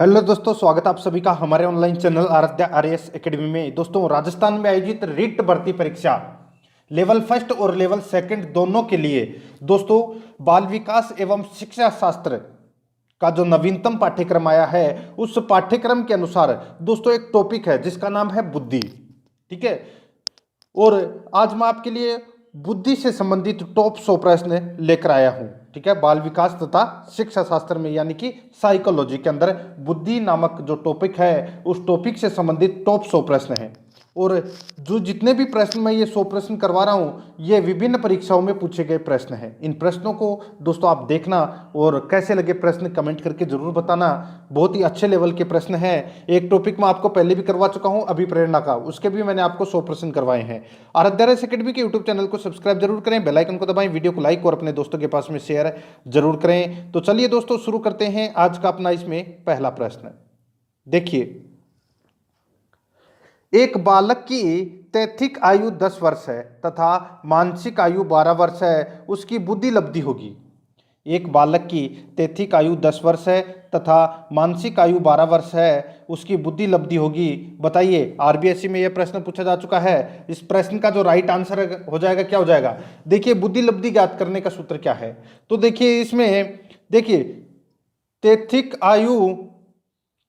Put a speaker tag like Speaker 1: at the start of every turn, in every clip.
Speaker 1: Hello दोस्तों, स्वागत है आप सभी का हमारे online channel Aaradhya RAS academy में। दोस्तों, राजस्थान में आयोजित रिट भर्ती परीक्षा लेवल फर्स्ट और लेवल सेकंड दोनों के लिए दोस्तों बाल विकास एवं शिक्षा शास्त्र का जो नवीनतम पाठ्यक्रम आया है, उस पाठ्यक्रम के अनुसार दोस्तों एक टॉपिक है जिसका नाम है बुद्धि। ठीक है। और आज मैं आपके लिए बुद्धि से संबंधित टॉप 100 प्रश्न लेकर आया हूं। ठीक है। बाल विकास तथा शिक्षा शास्त्र में यानी कि साइकोलॉजी के अंदर बुद्धि नामक जो टॉपिक है, उस टॉपिक से संबंधित टॉप 100 प्रश्न हैं। और जो जितने भी प्रश्न मैं ये 100 प्रश्न करवा रहा हूँ, ये विभिन्न परीक्षाओं में पूछे गए प्रश्न हैं। इन प्रश्नों को दोस्तों आप देखना और कैसे लगे प्रश्न कमेंट करके जरूर बताना। बहुत ही अच्छे लेवल के प्रश्न हैं। एक टॉपिक मैं आपको पहले भी करवा चुका हूँ, अभी प्रेरणा का, उसके भी मैंने आपको 100 प्रश्न करवाए हैं। आराध्या एकेडमी के यूट्यूब चैनल को सब्सक्राइब जरूर करें, बेल आइकन को दबाएं, वीडियो को लाइक और अपने दोस्तों के पास में शेयर जरूर करें। तो चलिए दोस्तों शुरू करते हैं आज का अपना इसमें पहला प्रश्न। देखिए, एक बालक की तैथिक आयु 10 वर्ष है तथा मानसिक आयु 12 वर्ष है, उसकी बुद्धि लब्धि होगी। एक बालक की तैथिक आयु 10 वर्ष है तथा मानसिक आयु 12 वर्ष है, उसकी बुद्धि लब्धि होगी। बताइए, आरबीएससी में यह प्रश्न पूछा जा चुका है। इस प्रश्न का जो राइट आंसर हो जाएगा, क्या हो जाएगा? देखिए, बुद्धि लब्धि ज्ञात करने का सूत्र क्या है। तो देखिए इसमें, देखिए तैथिक आयु,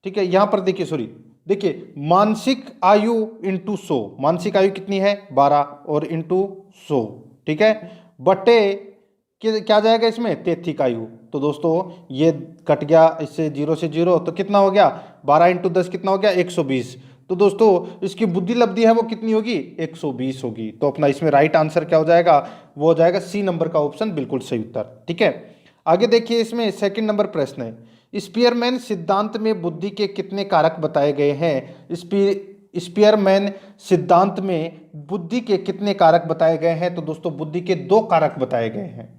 Speaker 1: ठीक है, यहां पर देखिए, सॉरी, देखिए मानसिक आयु इंटू 100, मानसिक आयु कितनी है? 12 और इंटू 100, ठीक है, बटे क्या जाएगा इसमें? तैथिक आयु। तो दोस्तों ये कट गया इससे, 0 से 0, तो कितना हो गया? 12 इंटू 10 कितना हो गया? 120। तो दोस्तों इसकी बुद्धि लब्धि है वो कितनी होगी? 120 होगी। तो अपना इसमें राइट आंसर क्या हो जाएगा? वो हो जाएगा सी नंबर का ऑप्शन, बिल्कुल सही उत्तर। ठीक है। आगे देखिए, इसमें सेकंड नंबर प्रश्न है, स्पीयरमैन सिद्धांत में बुद्धि के कितने कारक बताए गए हैं? स्पीयरमैन सिद्धांत में बुद्धि के कितने कारक बताए गए हैं? तो दोस्तों बुद्धि के 2 कारक बताए गए हैं।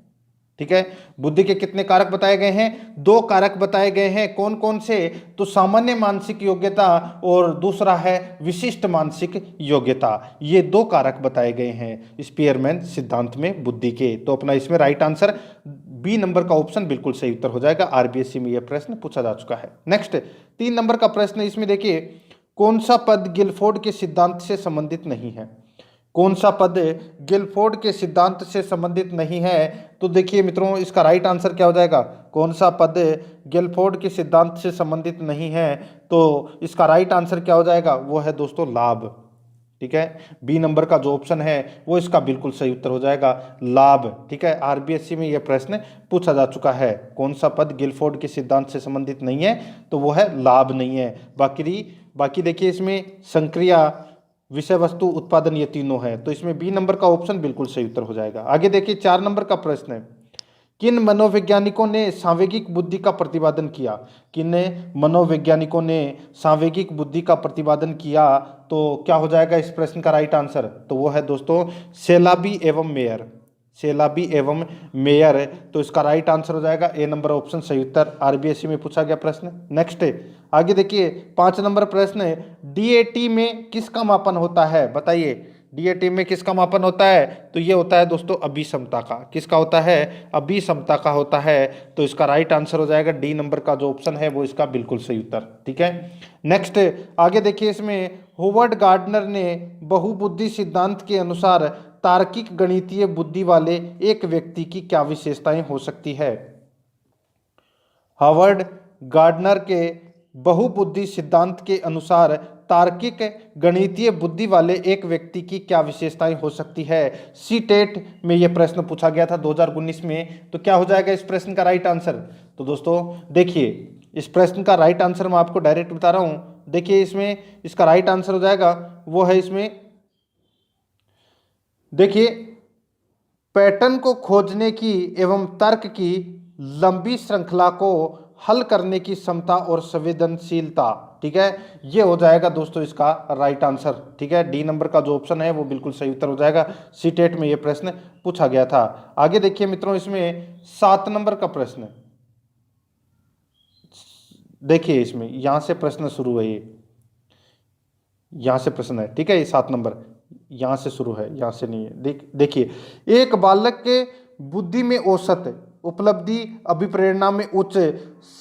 Speaker 1: ठीक है। बुद्धि के कितने कारक बताए गए हैं? 2 कारक बताए गए हैं। कौन कौन से? तो सामान्य मानसिक योग्यता और दूसरा है विशिष्ट मानसिक योग्यता। ये 2 कारक बताए गए हैं स्पीयरमैन सिद्धांत में बुद्धि के। तो अपना इसमें राइट आंसर बी नंबर का ऑप्शन बिल्कुल सही उत्तर हो जाएगा। आरबीएससी में यह प्रश्न पूछा जा चुका है। नेक्स्ट 3 नंबर का प्रश्न, इसमें देखिए, कौन सा पद गिलफोर्ड के सिद्धांत से संबंधित नहीं है? कौन सा पद गिलफोर्ड के सिद्धांत से संबंधित नहीं है? तो देखिए मित्रों, इसका राइट आंसर क्या हो जाएगा? कौन सा पद गिलफोर्ड के सिद्धांत से संबंधित नहीं है? तो इसका राइट आंसर क्या हो जाएगा? वो है दोस्तों लाभ। ठीक है, बी नंबर का जो ऑप्शन है वो इसका बिल्कुल सही उत्तर हो जाएगा, लाभ। ठीक है, आरबीएससी में यह प्रश्न पूछा जा चुका है, कौन सा पद गिलफोर्ड के सिद्धांत से संबंधित नहीं है? तो वो है लाभ नहीं है। बाकी देखिए, इसमें संक्रिया, विषय वस्तु, उत्पादन, ये तीनों है। तो इसमें बी नंबर का ऑप्शन बिल्कुल सही उत्तर हो जाएगा। आगे देखिए, 4 नंबर का प्रश्न है, किन मनोवैज्ञानिकों ने सांवेगिक बुद्धि का प्रतिपादन किया? किन मनोवैज्ञानिकों ने सांवेगिक बुद्धि का प्रतिपादन किया? तो क्या हो जाएगा इस प्रश्न का राइट आंसर? तो वो है दोस्तों सेलाबी एवं मेयर। सेलाबी एवं मेयर। तो इसका राइट आंसर हो जाएगा ए नंबर ऑप्शन सही उत्तर। आरबीएससी में पूछा गया प्रश्न। नेक्स्ट आगे देखिए, 5 नंबर प्रश्न है, डीएटी में किसका मापन होता है? बताइए, डीएटी में किसका मापन होता है? तो ये होता है दोस्तों अभिसमता का। किसका होता है? अभिसमता का होता है। तो इसका राइट आंसर हो जाएगा डी नंबर का जो ऑप्शन है वो इसका बिल्कुल सही उत्तर। ठीक है। नेक्स्ट आगे देखिए, इसमें होवर्ड गार्डनर ने बहुबुद्धि सिद्धांत के अनुसार तार्किक गणितीय बुद्धि वाले एक व्यक्ति की क्या विशेषताएं हो सकती है? हार्वर्ड गार्डनर के बहुबुद्धि सिद्धांत के अनुसार तार्किक गणितीय बुद्धि वाले एक व्यक्ति की क्या विशेषताएं हो सकती है? सीटेट में यह प्रश्न पूछा गया था 2019 में। तो क्या हो जाएगा इस प्रश्न का राइट आंसर? तो दोस्तों देखिए, इस प्रश्न का राइट आंसर मैं आपको डायरेक्ट बता रहा हूं। देखिए, इसमें इसका राइट आंसर हो जाएगा, वो है इसमें, देखिए, पैटर्न को खोजने की एवं तर्क की लंबी श्रृंखला को हल करने की क्षमता और संवेदनशीलता। ठीक है, ये हो जाएगा दोस्तों इसका राइट आंसर। ठीक है, डी नंबर का जो ऑप्शन है वो बिल्कुल सही उत्तर हो जाएगा। सीटेट में ये प्रश्न पूछा गया था। आगे देखिए मित्रों, इसमें 7 नंबर का प्रश्न, देखिए इसमें यहां से प्रश्न शुरू है, ये यहां से प्रश्न है। ठीक है, ये 7 नंबर यहां से शुरू है, यहां से नहीं है। देखिए, एक बालक के बुद्धि में औसत उपलब्धि अभिप्रेरणा में उच्च,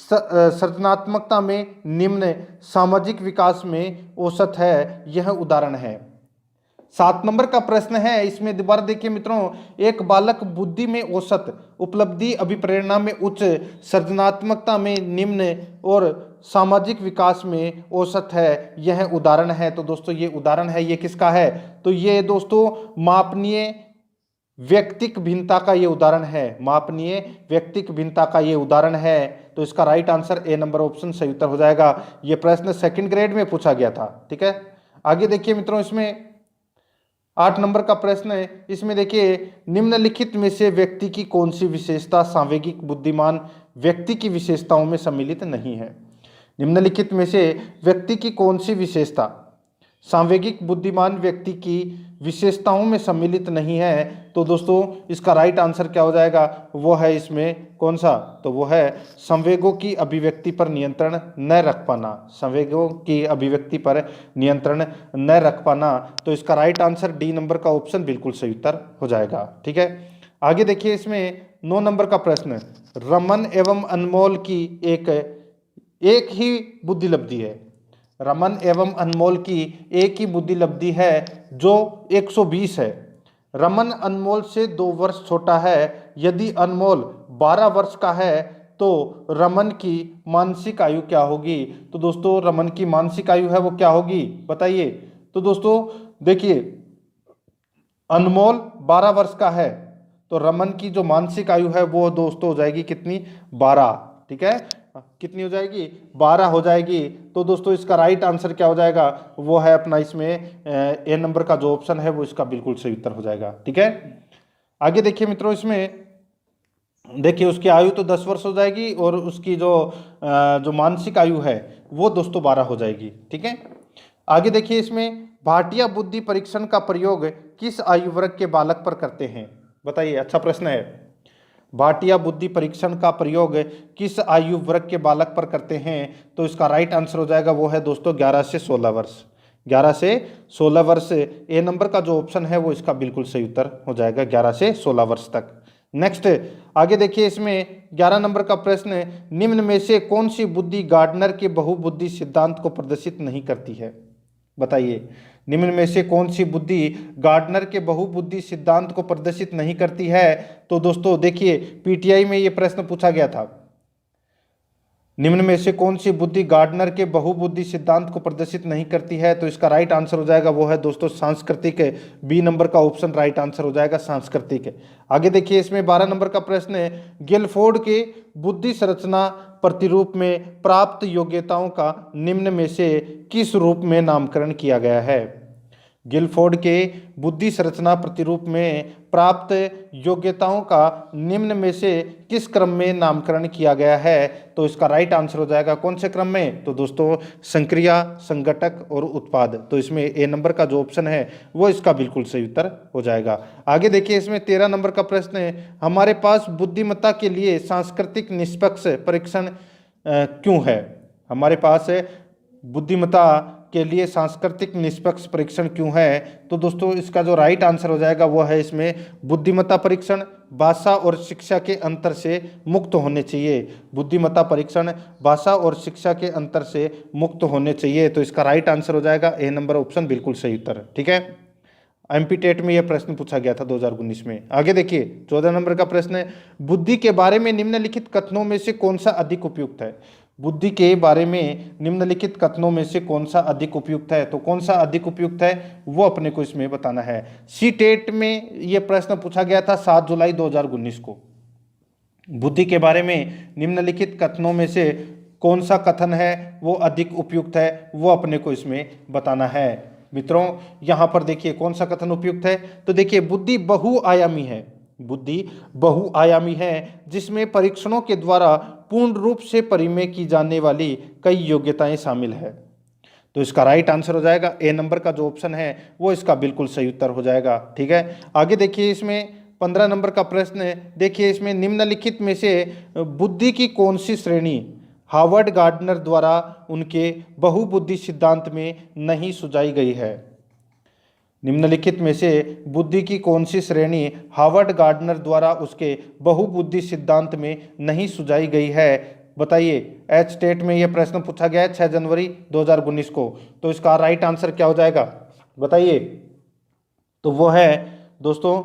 Speaker 1: सृजनात्मकता में निम्न, सामाजिक विकास में औसत है, यह उदाहरण है। 7 नंबर का प्रश्न है, इसमें दोबारा देखिए मित्रों, एक बालक बुद्धि में औसत, उपलब्धि अभिप्रेरणा में उच्च, सृजनात्मकता में निम्न और सामाजिक विकास में औसत है, यह उदाहरण है। तो दोस्तों ये उदाहरण है, ये किसका है? तो ये दोस्तों मापनीय व्यक्तिक भिन्नता का ये उदाहरण है, मापनीय व्यक्तिक भिन्नता का ये उदाहरण है। तो इसका right answer A number option सही उत्तर हो जाएगा। ये प्रश्न 2nd ग्रेड में पूछा गया था। ठीक है, आगे देखिए मित्रों, इसमें 8 नंबर का प्रश्न है, इसमें देखिए निम्नलिखित में से व्यक्ति की कौन सी विशेषता सांवेगिक बुद्धिमान व्यक्ति की विशेषताओं में सम्मिलित नहीं है? निम्नलिखित में से व्यक्ति की कौन सी विशेषता सांवेगिक बुद्धिमान व्यक्ति की विशेषताओं में सम्मिलित नहीं है? तो दोस्तों इसका राइट आंसर क्या हो जाएगा? वो है इसमें कौन सा? तो वो है संवेगों की अभिव्यक्ति पर नियंत्रण न रख पाना, संवेगों की अभिव्यक्ति पर नियंत्रण न रख पाना। तो इसका राइट आंसर डी नंबर का ऑप्शन बिल्कुल सही उत्तर हो जाएगा। ठीक है, आगे देखिए, इसमें 9 नंबर का प्रश्न, रमन एवं अनमोल की एक ही बुद्धि लब्धि है। रमन एवं अनमोल की एक ही बुद्धि लब्धि है जो 120 है। रमन अनमोल से 2 वर्ष छोटा है। यदि अनमोल 12 वर्ष का है तो रमन की मानसिक आयु क्या होगी? तो दोस्तों रमन की मानसिक आयु है वो क्या होगी, बताइए। तो दोस्तों देखिए, अनमोल 12 वर्ष का है तो रमन की जो मानसिक आयु है वो दोस्तों हो जाएगी कितनी? 12। ठीक है, कितनी हो जाएगी? 12 हो जाएगी। तो दोस्तों इसका राइट आंसर क्या हो जाएगा? वो है अपना इसमें ए नंबर का जो ऑप्शन है वो इसका बिल्कुल सही उत्तर हो जाएगा। ठीक है, आगे देखिए मित्रों, इसमें देखिए उसकी आयु तो 10 वर्ष हो जाएगी और उसकी जो मानसिक आयु है वो दोस्तों 12 हो जाएगी। ठीक है, आगे देखिए, इसमें भाटिया बुद्धि परीक्षण का प्रयोग किस आयु वर्ग के बालक पर करते हैं? बताइए, अच्छा प्रश्न है। भाटिया बुद्धि परीक्षण का प्रयोग किस आयु वर्ग के बालक पर करते हैं? तो इसका राइट आंसर हो जाएगा वो है दोस्तों 11 से 16 वर्ष। 11 से 16 वर्ष ए नंबर का जो ऑप्शन है वो इसका बिल्कुल सही उत्तर हो जाएगा, 11 से 16 वर्ष तक। नेक्स्ट आगे देखिए, इसमें 11 नंबर का प्रश्न, निम्न में से कौन सी बुद्धि गार्डनर के बहुबुद्धि सिद्धांत को प्रदर्शित नहीं करती है? बताइए, निम्न में से कौन सी बुद्धि गार्डनर के बहुबुद्धि सिद्धांत को प्रदर्शित नहीं करती है? तो दोस्तों देखिए पीटीआई में ये प्रश्न पूछा गया था, निम्न में से कौन सी बुद्धि गार्डनर के बहुबुद्धि सिद्धांत को प्रदर्शित नहीं करती है? तो इसका राइट आंसर हो जाएगा वो है दोस्तों सांस्कृतिक, बी नंबर का ऑप्शन राइट आंसर हो जाएगा सांस्कृतिक। आगे देखिए, इसमें 12 नंबर का प्रश्न है, गिलफोर्ड के बुद्धि संरचना प्रतिरूप में प्राप्त योग्यताओं का निम्न में से किस रूप में नामकरण किया गया है? गिलफोर्ड के बुद्धि संरचना प्रतिरूप में प्राप्त योग्यताओं का निम्न में से किस क्रम में नामकरण किया गया है? तो इसका राइट आंसर हो जाएगा कौन से क्रम में? तो दोस्तों संक्रिया, संगठक और उत्पाद। तो इसमें ए नंबर का जो ऑप्शन है वो इसका बिल्कुल सही उत्तर हो जाएगा। आगे देखिए, इसमें 13 नंबर का प्रश्न है, हमारे पास बुद्धिमत्ता के लिए सांस्कृतिक निष्पक्ष परीक्षण क्यों है? हमारे पास बुद्धिमत्ता के लिए सांस्कृतिक निष्पक्ष परीक्षण क्यों है? तो दोस्तों इसका जो राइट आंसर हो जाएगा वो है इसमें बुद्धिमत्ता परीक्षण भाषा और शिक्षा के अंतर से मुक्त होने चाहिए। बुद्धिमत्ता परीक्षण भाषा और शिक्षा के अंतर से मुक्त होने चाहिए। तो इसका राइट आंसर हो जाएगा ए नंबर ऑप्शन बिल्कुल सही उत्तर। ठीक है, एमपी टेट में यह प्रश्न पूछा गया था 2019 में। आगे देखिए 14 नंबर का प्रश्न है, बुद्धि के बारे में निम्नलिखित कथनों में से कौन सा अधिक उपयुक्त है? बुद्धि के बारे में निम्नलिखित कथनों में से कौन सा अधिक उपयुक्त है? तो कौन सा अधिक उपयुक्त है वो अपने को इसमें बताना है। सी टेट में यह प्रश्न पूछा गया था 7 जुलाई 2019 को। बुद्धि के बारे में निम्नलिखित कथनों में से कौन सा कथन है वो अधिक उपयुक्त है वो अपने को इसमें बताना है। मित्रों यहाँ पर देखिए कौन सा कथन उपयुक्त है, तो देखिए बुद्धि बहुआयामी है, बुद्धि बहुआयामी है जिसमें परीक्षणों के द्वारा पूर्ण रूप से परिमेय की जाने वाली कई योग्यताएं शामिल है। तो इसका राइट आंसर हो जाएगा ए नंबर का जो ऑप्शन है वो इसका बिल्कुल सही उत्तर हो जाएगा। ठीक है, आगे देखिए इसमें 15 नंबर का प्रश्न है, देखिए इसमें निम्नलिखित में से बुद्धि की कौन सी श्रेणी हार्वर्ड गार्डनर द्वारा उनके बहुबुद्धि सिद्धांत में नहीं सुझाई गई है? निम्नलिखित में से बुद्धि की कौन सी श्रेणी हार्वर्ड गार्डनर द्वारा उसके बहुबुद्धि सिद्धांत में नहीं सुझाई गई है? बताइए। एच स्टेट में यह प्रश्न पूछा गया है 6 जनवरी 2019 को। तो इसका राइट आंसर क्या हो जाएगा बताइए? तो वो है दोस्तों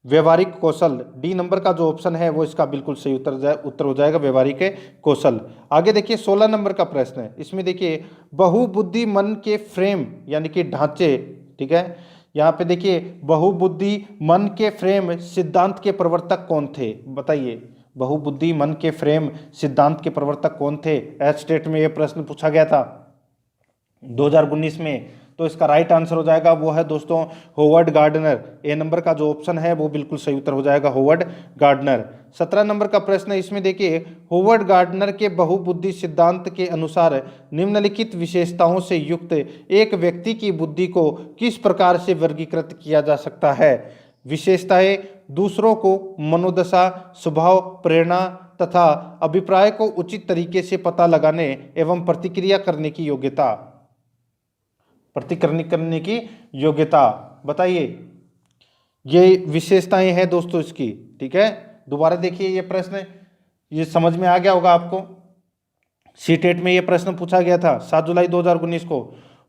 Speaker 1: व्यवहारिक कौशल। डी नंबर का जो ऑप्शन है वो इसका बिल्कुल सही उत्तर हो जाएगा, व्यवहारिक कौशल। आगे देखिए 16 नंबर का प्रश्न है। इसमें देखिए बहुबुद्धि मन के फ्रेम यानी कि ढांचे, ठीक है, यहाँ पे देखिए बहुबुद्धि मन के फ्रेम सिद्धांत के प्रवर्तक कौन थे? बताइए, बहुबुद्धि मन के फ्रेम सिद्धांत के प्रवर्तक कौन थे? एच स्टेट में यह प्रश्न पूछा गया था 2019 में। तो इसका राइट आंसर हो जाएगा वो है दोस्तों होवर्ड गार्डनर। ए नंबर का जो ऑप्शन है वो बिल्कुल सही उत्तर हो जाएगा, होवर्ड गार्डनर। 17 नंबर का प्रश्न है। इसमें देखिए होवर्ड गार्डनर के बहुबुद्धि सिद्धांत के अनुसार निम्नलिखित विशेषताओं से युक्त एक व्यक्ति की बुद्धि को किस प्रकार से वर्गीकृत किया जा सकता है? विशेषताएं दूसरों को मनोदशा, स्वभाव, प्रेरणा तथा अभिप्राय को उचित तरीके से पता लगाने एवं प्रतिक्रिया करने की योग्यता। प्रतिक्रिया करने की योग्यता, बताइए। ये विशेषताएं हैं दोस्तों इसकी, ठीक है। दोबारा देखिए ये प्रश्न, ये समझ में आ गया होगा आपको। सीटेट में ये प्रश्न पूछा गया था 7 जुलाई 2019 को।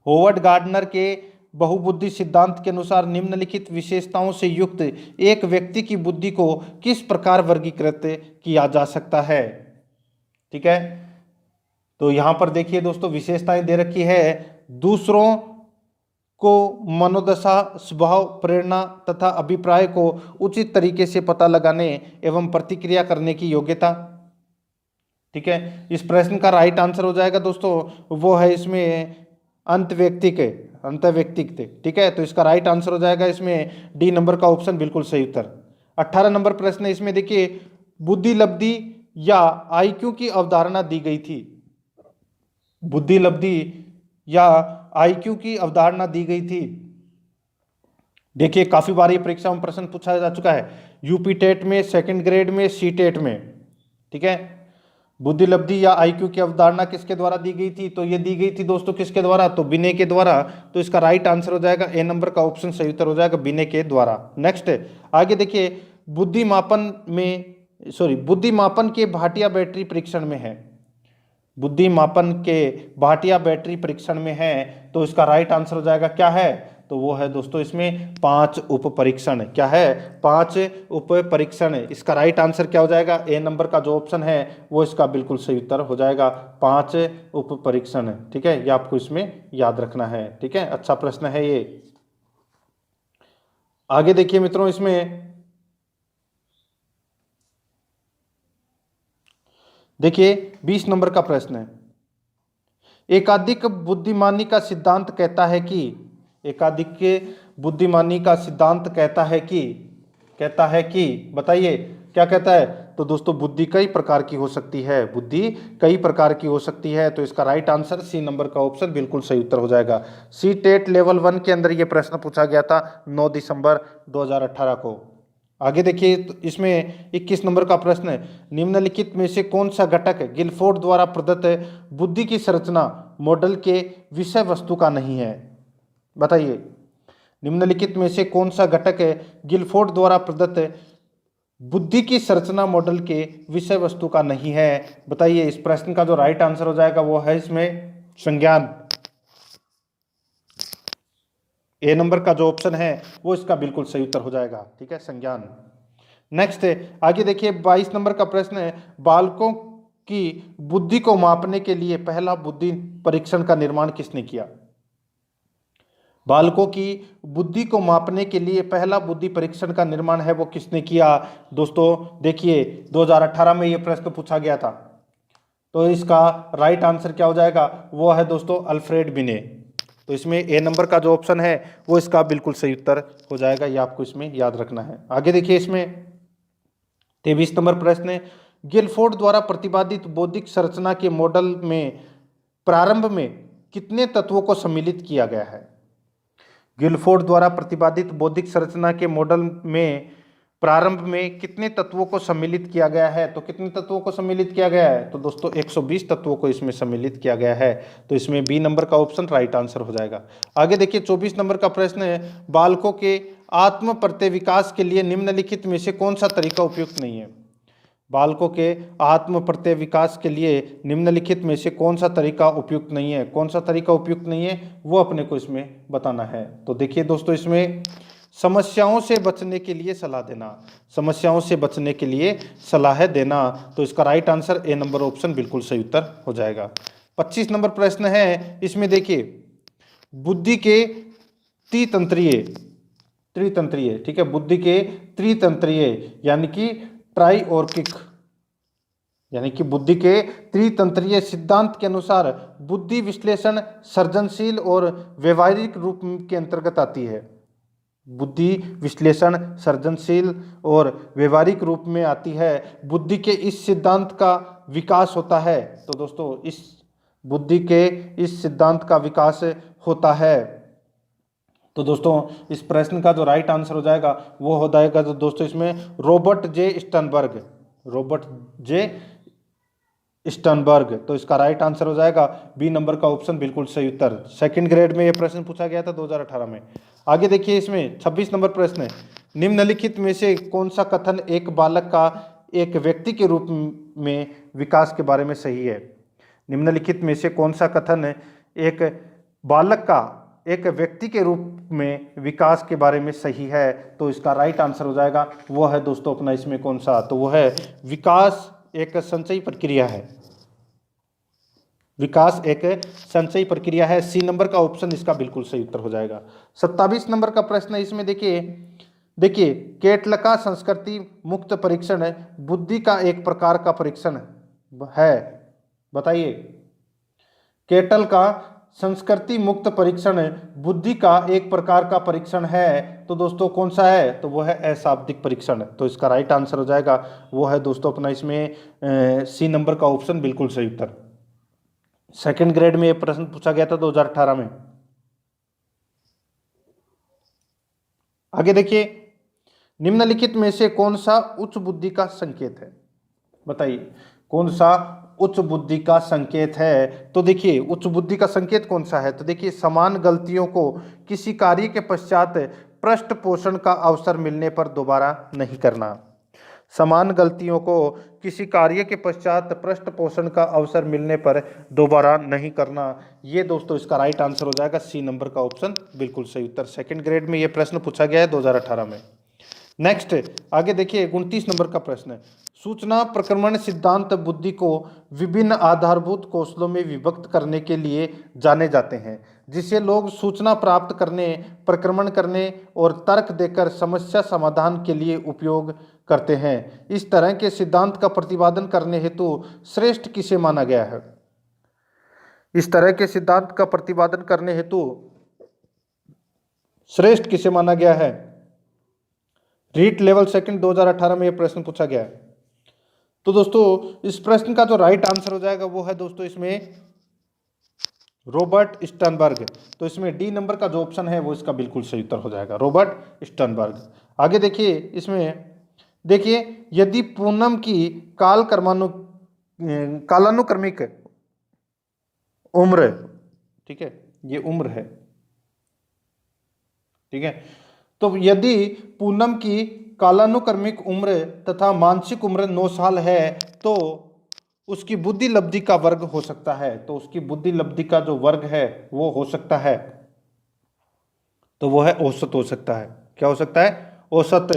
Speaker 1: होवर्ड गार्डनर के बहुबुद्धि सिद्धांत के अनुसार निम्नलिखित विशेषताओं से युक्त एक व्यक्ति की बुद्धि को किस प्रकार वर्गीकृत किया जा सकता है? ठीक है, तो यहां पर देखिए दोस्तों विशेषताएं दे रखी है। दूसरों को मनोदशा, स्वभाव, प्रेरणा तथा अभिप्राय को उचित तरीके से पता लगाने एवं प्रतिक्रिया करने की योग्यता। ठीक है, इस प्रश्न का राइट आंसर हो जाएगा दोस्तों वो है इसमें अंतर्वैयक्तिक। ठीक है, तो इसका राइट आंसर हो जाएगा इसमें डी नंबर का ऑप्शन बिल्कुल सही उत्तर। 18 नंबर प्रश्न है। इसमें देखिए बुद्धि लब्धि या आईक्यू की अवधारणा दी गई थी। बुद्धि लब्धि या आईक्यू की अवधारणा दी गई थी। देखिए काफी बार ये परीक्षा में प्रश्न पूछा जा चुका है, यूपी टेट में, सेकंड ग्रेड में, सी टेट में। ठीक है, बुद्धि लब्धि या आईक्यू की अवधारणा किसके द्वारा दी गई थी? तो ये दी गई थी दोस्तों किसके द्वारा? तो बिने के द्वारा। तो इसका राइट आंसर हो जाएगा ए नंबर का ऑप्शन सही उत्तर हो जाएगा, बिने के द्वारा। नेक्स्ट आगे देखिए बुद्धिमापन के भाटिया बैटरी परीक्षण में है। बुद्धिमापन के भाटिया बैटरी परीक्षण में है, तो इसका राइट आंसर हो जाएगा क्या है? तो वो है दोस्तों इसमें 5 उप परीक्षण। क्या है? 5 उप परीक्षण। इसका राइट आंसर क्या हो जाएगा? ए नंबर का जो ऑप्शन है वो इसका बिल्कुल सही उत्तर हो जाएगा, 5 उप परीक्षण। ठीक है, ये आपको इसमें याद रखना है। ठीक है, अच्छा प्रश्न है ये। आगे देखिए मित्रों, इसमें देखिए 20 नंबर का प्रश्न है। एकाधिक बुद्धिमानी का सिद्धांत कहता है कि बताइए क्या कहता है? तो दोस्तों बुद्धि कई प्रकार की हो सकती है, तो इसका राइट आंसर सी नंबर का ऑप्शन बिल्कुल सही उत्तर हो जाएगा। सी टेट लेवल 1 के अंदर यह प्रश्न पूछा गया था 9 दिसंबर 2018 को। आगे देखिए तो इसमें 21 नंबर का प्रश्न है। निम्नलिखित में से कौन सा घटक गिलफोर्ड द्वारा प्रदत्त बुद्धि की संरचना मॉडल के विषय वस्तु का नहीं है? बताइए, निम्नलिखित में से कौन सा घटक गिलफोर्ड द्वारा प्रदत्त बुद्धि की संरचना मॉडल के विषय वस्तु का नहीं है? बताइए, इस प्रश्न का जो राइट आंसर हो जाएगा वो है इसमें संज्ञान। ए नंबर का जो ऑप्शन है वो इसका बिल्कुल सही उत्तर हो जाएगा। ठीक है, संज्ञान। नेक्स्ट आगे देखिए 22 नंबर का प्रश्न है। बालकों की बुद्धि को मापने के लिए पहला बुद्धि परीक्षण का निर्माण किसने किया? बालकों की बुद्धि को मापने के लिए पहला बुद्धि परीक्षण का निर्माण है वो किसने किया? दोस्तों देखिए 2018 में ये प्रश्न पूछा गया था, तो इसका राइट आंसर क्या हो जाएगा? वो है दोस्तों अल्फ्रेड बिने। तो इसमें ए नंबर का जो ऑप्शन है वो इसका बिल्कुल सही उत्तर हो जाएगा, ये आपको इसमें याद रखना है। आगे देखिए इसमें 23 नंबर प्रश्न है। गिलफोर्ड द्वारा प्रतिपादित बौद्धिक संरचना के मॉडल में प्रारंभ में कितने तत्वों को सम्मिलित किया गया है? गिलफोर्ड द्वारा प्रतिपादित बौद्धिक संरचना के मॉडल में प्रारंभ में कितने तत्वों को सम्मिलित किया गया है? तो कितने तत्वों को सम्मिलित किया गया है? तो दोस्तों 120 तत्वों को इसमें सम्मिलित किया गया है। तो इसमें बी नंबर का ऑप्शन राइट आंसर हो जाएगा। आगे देखिए 24 नंबर का प्रश्न है, बालकों के आत्म प्रत्यय विकास के लिए निम्नलिखित में से कौन सा तरीका उपयुक्त नहीं है? बालकों के आत्म प्रत्यय विकास के लिए निम्नलिखित में से कौन सा तरीका उपयुक्त नहीं है? कौन सा तरीका उपयुक्त नहीं है वो अपने को इसमें बताना है। तो देखिए दोस्तों, इसमें समस्याओं से बचने के लिए सलाह देना, समस्याओं से बचने के लिए सलाह देना। तो इसका right answer A number option बिल्कुल सही उत्तर हो जाएगा। 25 नंबर प्रश्न है, इसमें देखिए बुद्धि के त्रितंत्रीय, ठीक है, बुद्धि के त्रितंत्रीय यानी कि ट्राइओर्किक, यानी कि बुद्धि के त्रितंत्रीय सिद्धांत के अनुसार बुद्धि विश्लेषण सृजनशील और व्यवहारिक रूप के अंतर्गत आती है। बुद्धि विश्लेषण सृजनशील और व्यवहारिक रूप में आती है। बुद्धि के इस सिद्धांत का विकास होता है। तो दोस्तों इस बुद्धि के इस सिद्धांत का विकास होता है। तो दोस्तों इस प्रश्न का जो राइट आंसर हो जाएगा वो हो जाएगा तो दोस्तों इसमें रॉबर्ट जे स्टर्नबर्ग। तो इसका राइट आंसर हो जाएगा बी नंबर का ऑप्शन बिल्कुल सही उत्तर। सेकंड ग्रेड में ये प्रश्न पूछा गया था 2018 में। आगे देखिए इसमें 26 नंबर प्रश्न है, निम्नलिखित में से कौन सा कथन एक बालक का एक व्यक्ति के रूप में विकास के बारे में सही है? निम्नलिखित में से कौन सा कथन एक बालक का एक व्यक्ति के रूप में विकास के बारे में सही है? तो इसका राइट आंसर हो जाएगा वो है दोस्तों अपना इसमें कौन सा, तो वो है विकास एक संचयी प्रक्रिया है। विकास एक संचयी प्रक्रिया है। सी नंबर का ऑप्शन इसका बिल्कुल सही उत्तर हो जाएगा। 27 नंबर का प्रश्न है, इसमें देखिए केटलका संस्कृति मुक्त परीक्षण बुद्धि का एक प्रकार का परीक्षण है, बताइए। केटल का संस्कृति मुक्त परीक्षण बुद्धि का एक प्रकार का परीक्षण है, तो दोस्तों कौन सा है? तो वो है अशाब्दिक परीक्षण। तो इसका राइट आंसर हो जाएगा वो है दोस्तों अपना इसमें सी नंबर का ऑप्शन बिल्कुल सही उत्तर। सेकंड ग्रेड में ये प्रश्न पूछा गया था 2018 में। आगे देखिए निम्नलिखित में से कौन सा उच्च बुद्धि का संकेत है? बताइए कौन सा उच्च बुद्धि का संकेत है? तो देखिए उच्च बुद्धि का संकेत कौन सा है? तो देखिए समान गलतियों को किसी कार्य के पश्चात पृष्ठ पोषण का अवसर मिलने पर दोबारा नहीं करना। समान गलतियों को किसी कार्य के पश्चात पृष्ठ पोषण का अवसर मिलने पर दोबारा नहीं करना। ये दोस्तों इसका राइट आंसर हो जाएगा सी नंबर का ऑप्शन बिल्कुल सही उत्तर। सेकंड ग्रेड में ये प्रश्न पूछा गया है 2018 में। नेक्स्ट आगे देखिए 29 नंबर का प्रश्न है, सूचना प्रक्रमण सिद्धांत बुद्धि को विभिन्न आधारभूत कौशलों में विभक्त करने के लिए जाने जाते हैं, जिसे लोग सूचना प्राप्त करने, प्रक्रमण करने और तर्क देकर समस्या समाधान के लिए उपयोग करते हैं। इस तरह के सिद्धांत का प्रतिपादन करने हेतु श्रेष्ठ किसे माना गया है? इस तरह के सिद्धांत का प्रतिपादन करने हेतु श्रेष्ठ किसे माना गया है? रीट लेवल सेकंड 2018 में यह प्रश्न पूछा गया है। तो दोस्तों इस प्रश्न का जो राइट आंसर हो जाएगा वो है दोस्तों इसमें रॉबर्ट स्टर्नबर्ग। तो इसमें डी नंबर का जो ऑप्शन है वो इसका बिल्कुल सही उत्तर हो जाएगा, रॉबर्ट स्टर्नबर्ग। आगे देखिए इसमें देखिए यदि पूनम की कालानुक्रमिक उम्र, ठीक है, ये उम्र है, ठीक है, तो यदि पूनम की कालानुक्रमिक उम्र तथा मानसिक उम्र 9 साल है तो उसकी बुद्धि लब्धि का वर्ग हो सकता है। तो उसकी बुद्धि लब्धि का जो वर्ग है वो हो सकता है, तो वो है औसत हो सकता है। क्या हो सकता है? औसत।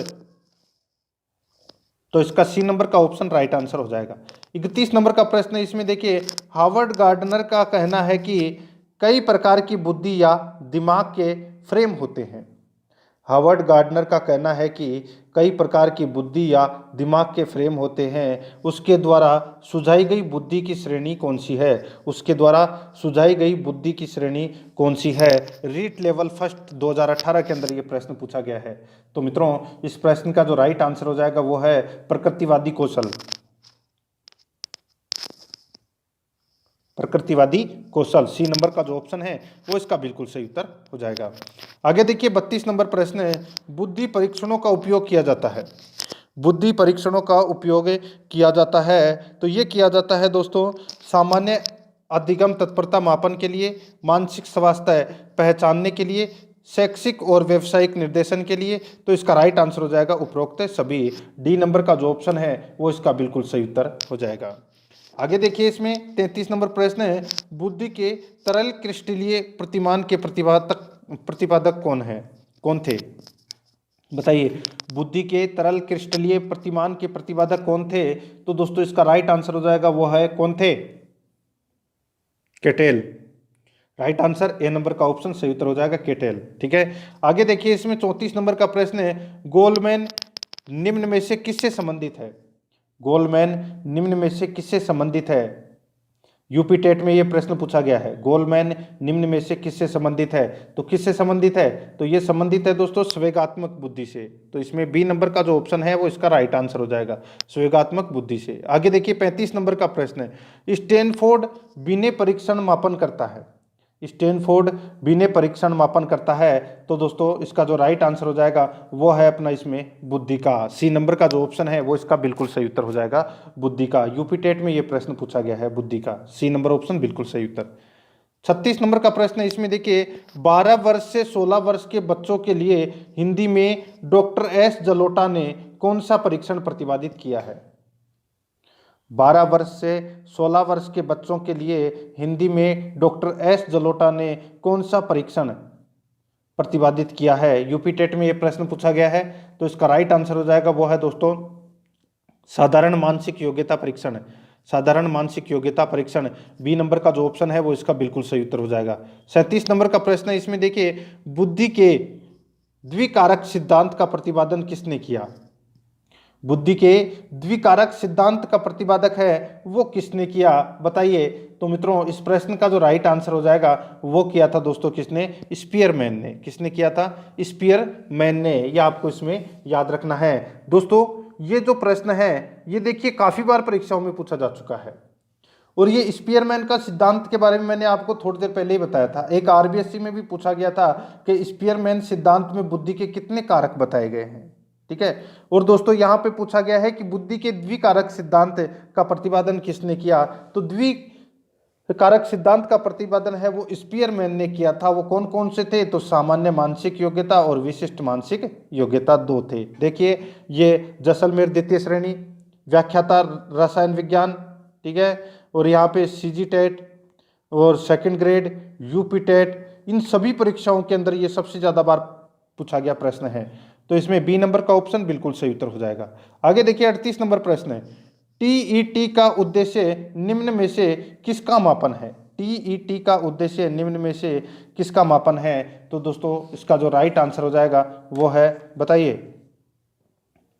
Speaker 1: तो इसका सी नंबर का ऑप्शन राइट आंसर हो जाएगा। 31 नंबर का प्रश्न है, इसमें देखिए हार्वर्ड गार्डनर का कहना है कि कई प्रकार की बुद्धि या दिमाग के फ्रेम होते हैं। हार्वर्ड गार्डनर का कहना है कि कई प्रकार की बुद्धि या दिमाग के फ्रेम होते हैं। उसके द्वारा सुझाई गई बुद्धि की श्रेणी कौन सी है? उसके द्वारा सुझाई गई बुद्धि की श्रेणी कौन सी है? रीट लेवल फर्स्ट 2018 के अंदर ये प्रश्न पूछा गया है। तो मित्रों इस प्रश्न का जो राइट आंसर हो जाएगा वो है प्रकृतिवादी कौशल। प्रकृतिवादी कौशल, सी नंबर का जो ऑप्शन है वो इसका बिल्कुल सही उत्तर हो जाएगा। आगे देखिए 32 नंबर प्रश्न है, बुद्धि परीक्षणों का उपयोग किया जाता है। बुद्धि परीक्षणों का उपयोग किया जाता है तो ये किया जाता है दोस्तों सामान्य अधिगम तत्परता मापन के लिए, मानसिक स्वास्थ्य पहचानने के लिए, शैक्षिक और व्यावसायिक निर्देशन के लिए। तो इसका राइट आंसर हो जाएगा उपरोक्त सभी। डी नंबर का जो ऑप्शन है वो इसका बिल्कुल सही उत्तर हो जाएगा। आगे देखिए इसमें 33 नंबर प्रश्न है, बुद्धि के तरल क्रिस्टलीय प्रतिमान के प्रतिपादक कौन थे? बताइए, बुद्धि के तरल क्रिस्टलीय प्रतिमान के प्रतिपादक कौन थे? तो दोस्तों इसका राइट आंसर हो जाएगा वो है कौन थे? Kettle. Right answer A number का ऑप्शन सही उत्तर हो जाएगा केटेल। ठीक है, आगे देखिए इसमें 34 नंबर का प्रश्न है, गोलमैन निम्न में से किससे संबंधित है? गोलमैन निम्न में से किससे संबंधित है? यूपी टेट में यह प्रश्न पूछा गया है, गोलमैन निम्न में से किससे संबंधित है? तो किससे संबंधित है? तो ये संबंधित है दोस्तों संवेगात्मक बुद्धि से। तो इसमें बी नंबर का जो ऑप्शन है वो इसका राइट आंसर हो जाएगा, संवेगात्मक बुद्धि से। आगे देखिए 35 नंबर का प्रश्न है, स्टैनफोर्ड बिने परीक्षण मापन करता है। स्टैनफोर्ड बिने परीक्षण मापन करता है तो दोस्तों इसका जो राइट आंसर हो जाएगा वो है अपना इसमें बुद्धि का। सी नंबर का जो ऑप्शन है वो इसका बिल्कुल सही उत्तर हो जाएगा, बुद्धि का। यूपी टेट में ये प्रश्न पूछा गया है, बुद्धि का। सी नंबर ऑप्शन बिल्कुल सही उत्तर। 36 नंबर का प्रश्न है, इसमें देखिए 12 वर्ष से 16 वर्ष के बच्चों के लिए हिंदी में डॉक्टर एस जलोटा ने कौन सा परीक्षण प्रतिपादित किया है? 12 वर्ष से 16 वर्ष के बच्चों के लिए हिंदी में डॉक्टर एस जलोटा ने कौन सा परीक्षण प्रतिपादित किया है? यूपी टेट में यह प्रश्न पूछा गया है तो इसका राइट आंसर हो जाएगा वो है दोस्तों साधारण मानसिक योग्यता परीक्षण। साधारण मानसिक योग्यता परीक्षण, बी नंबर का जो ऑप्शन है वो इसका बिल्कुल सही उत्तर हो जाएगा। 37 नंबर का प्रश्न है, इसमें देखिए बुद्धि के द्विकारक सिद्धांत का प्रतिपादन किसने किया? बुद्धि के द्विकारक सिद्धांत का प्रतिपादक है वो किसने किया? बताइए। तो मित्रों इस प्रश्न का जो राइट आंसर हो जाएगा वो किया था दोस्तों किसने? स्पीयरमैन ने। किसने किया था? स्पीयरमैन ने। ये आपको इसमें याद रखना है दोस्तों। ये जो प्रश्न है ये देखिए काफी बार परीक्षाओं में पूछा जा चुका है और ये स्पीयरमैन का सिद्धांत के बारे में मैंने आपको थोड़ी देर पहले ही बताया था। एक आरबीएससी में भी पूछा गया था कि स्पीयरमैन सिद्धांत में बुद्धि के कितने कारक बताए गए हैं। ठीक है, और दोस्तों यहाँ पे पूछा गया है कि बुद्धि के द्विकारक सिद्धांत का प्रतिपादन किसने किया? तो द्विकारक सिद्धांत का प्रतिपादन है वो स्पीयरमैन ने किया था। वो कौन कौन से थे? तो सामान्य मानसिक योग्यता और विशिष्ट मानसिक योग्यता, दो थे। देखिए ये जैसलमेर द्वितीय श्रेणी, व्याख्याता रसायन विज्ञान, ठीक है, और यहाँ पे सीजी टेट और सेकंड ग्रेड, यूपी टेट, इन सभी परीक्षाओं के अंदर ये सबसे ज़्यादा बार पूछा गया प्रश्न है। तो इसमें बी नंबर का ऑप्शन बिल्कुल सही उत्तर हो जाएगा। आगे देखिए 38 नंबर प्रश्न है, टीईटी का उद्देश्य निम्न में से किसका मापन है? टीईटी का उद्देश्य निम्न में से किसका मापन है? तो दोस्तों इसका जो राइट आंसर हो जाएगा वो है, बताइए।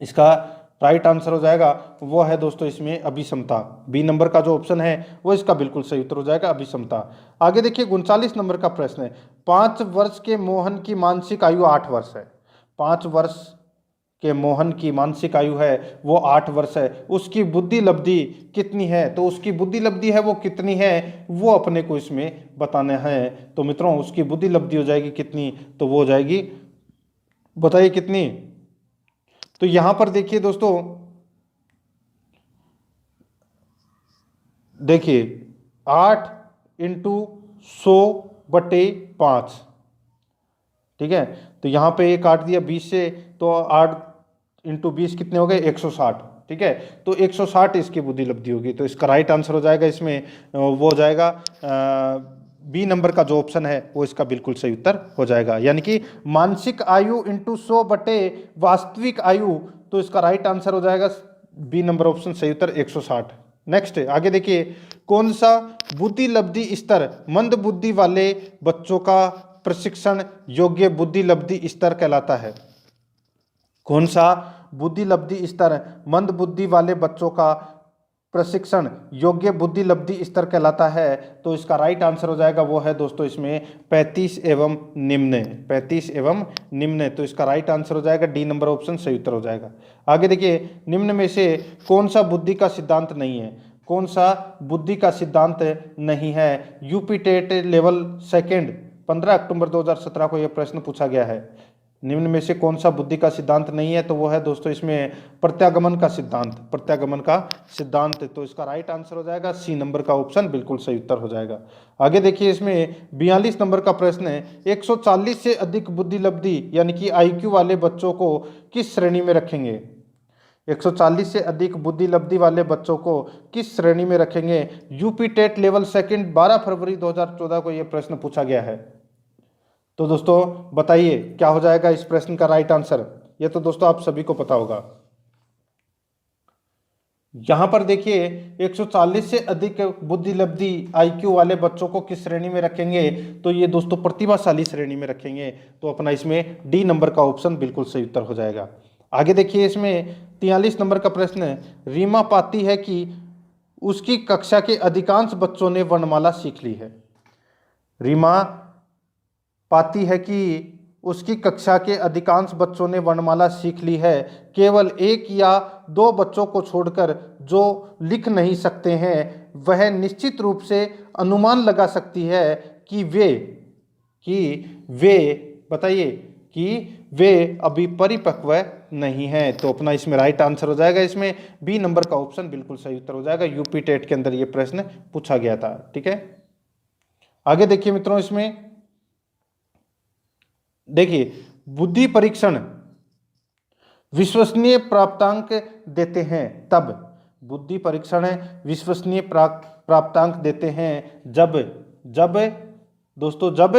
Speaker 1: इसका राइट आंसर हो जाएगा वो है दोस्तों इसमें अभिक्षमता। बी नंबर का जो ऑप्शन है वो इसका बिल्कुल सही उत्तर हो जाएगा, अभिक्षमता। आगे देखिए 39 नंबर का प्रश्न है, 5 वर्ष के मोहन की मानसिक आयु 8 वर्ष है। 5 वर्ष के मोहन की मानसिक आयु है वो 8 वर्ष है। उसकी बुद्धि लब्धि कितनी है? तो उसकी बुद्धि लब्धि है वो कितनी है वो अपने को इसमें बताना है। तो मित्रों उसकी बुद्धि लब्धि हो जाएगी कितनी? तो वो हो जाएगी, बताइए कितनी? तो यहां पर देखिए दोस्तों, देखिए 8 इंटू 100/5, ठीक है। तो यहां पे ये काट दिया 20 से, तो 8 इंटू 20 कितने हो गए? 160, ठीक है। तो 160 इसकी बुद्धि लब्धि होगी। तो इसका राइट आंसर हो जाएगा इसमें वो हो जाएगा बी नंबर का जो ऑप्शन है वो इसका बिल्कुल सही उत्तर हो जाएगा, यानी कि मानसिक आयु इंटू 100 वास्तविक आयु। तो इसका राइट आंसर हो जाएगा बी नंबर ऑप्शन सही उत्तर 160। नेक्स्ट आगे देखिए, कौन सा बुद्धि लब्धि स्तर मंद बुद्धि वाले बच्चों का प्रशिक्षण योग्य बुद्धि लब्धि स्तर कहलाता है? कौन सा बुद्धि लब्धि स्तर मंद बुद्धि वाले बच्चों का प्रशिक्षण योग्य बुद्धि लब्धि स्तर कहलाता है? तो इसका राइट आंसर हो जाएगा वो है दोस्तों इसमें 35 एवं निम्न। 35 एवं निम्न, तो इसका राइट आंसर हो जाएगा डी नंबर ऑप्शन सही उत्तर हो जाएगा। आगे देखिए, निम्न में से कौन सा बुद्धि का सिद्धांत नहीं है? कौन सा बुद्धि का सिद्धांत नहीं है? यूपी टेट लेवल सेकंड 15 अक्टूबर 2017 को यह प्रश्न पूछा गया है। निम्न में से कौन सा बुद्धि का सिद्धांत नहीं है? तो वो है दोस्तों इसमें प्रत्यागमन का सिद्धांत, प्रत्यागमन का सिद्धांत। तो इसका राइट आंसर हो जाएगा सी नंबर का ऑप्शन बिल्कुल सही उत्तर हो जाएगा। आगे देखिए, इसमें 42 नंबर का प्रश्न है, 140 से अधिक बुद्धि लब्धि यानी कि आईक्यू वाले बच्चों को किस श्रेणी में रखेंगे? 140 से अधिक बुद्धि लब्धि वाले बच्चों को किस श्रेणी में रखेंगे? यूपी टेट लेवल सेकंड 12 फरवरी 2014 को यह प्रश्न पूछा गया है। तो दोस्तों बताइए क्या हो जाएगा इस प्रश्न का राइट आंसर? यह तो दोस्तों आप सभी को पता होगा। यहां पर देखिए 140 से अधिक बुद्धि लब्धि आईक्यू वाले बच्चों को किस श्रेणी में रखेंगे? तो ये दोस्तों प्रतिभाशाली श्रेणी में रखेंगे। तो अपना इसमें डी नंबर का ऑप्शन बिल्कुल सही उत्तर हो जाएगा। आगे देखिए, इसमें 43 नंबर का प्रश्न है, रीमा पाती है कि उसकी कक्षा के अधिकांश बच्चों ने वर्णमाला सीख ली है। रीमा पाती है कि उसकी कक्षा के अधिकांश बच्चों ने वर्णमाला सीख ली है, केवल 1 या 2 बच्चों को छोड़कर जो लिख नहीं सकते हैं वह निश्चित रूप से अनुमान लगा सकती है कि वे बताइए कि वे अभी परिपक्व नहीं हैं। तो अपना इसमें राइट आंसर हो जाएगा, इसमें बी नंबर का ऑप्शन बिल्कुल सही उत्तर हो जाएगा। यूपी टेट के अंदर यह प्रश्न पूछा गया था। ठीक है, आगे देखिए मित्रों, इसमें देखिए बुद्धि परीक्षण विश्वसनीय प्राप्तांक देते हैं तब, बुद्धि परीक्षण विश्वसनीय प्राप्तांक देते हैं जब दोस्तों जब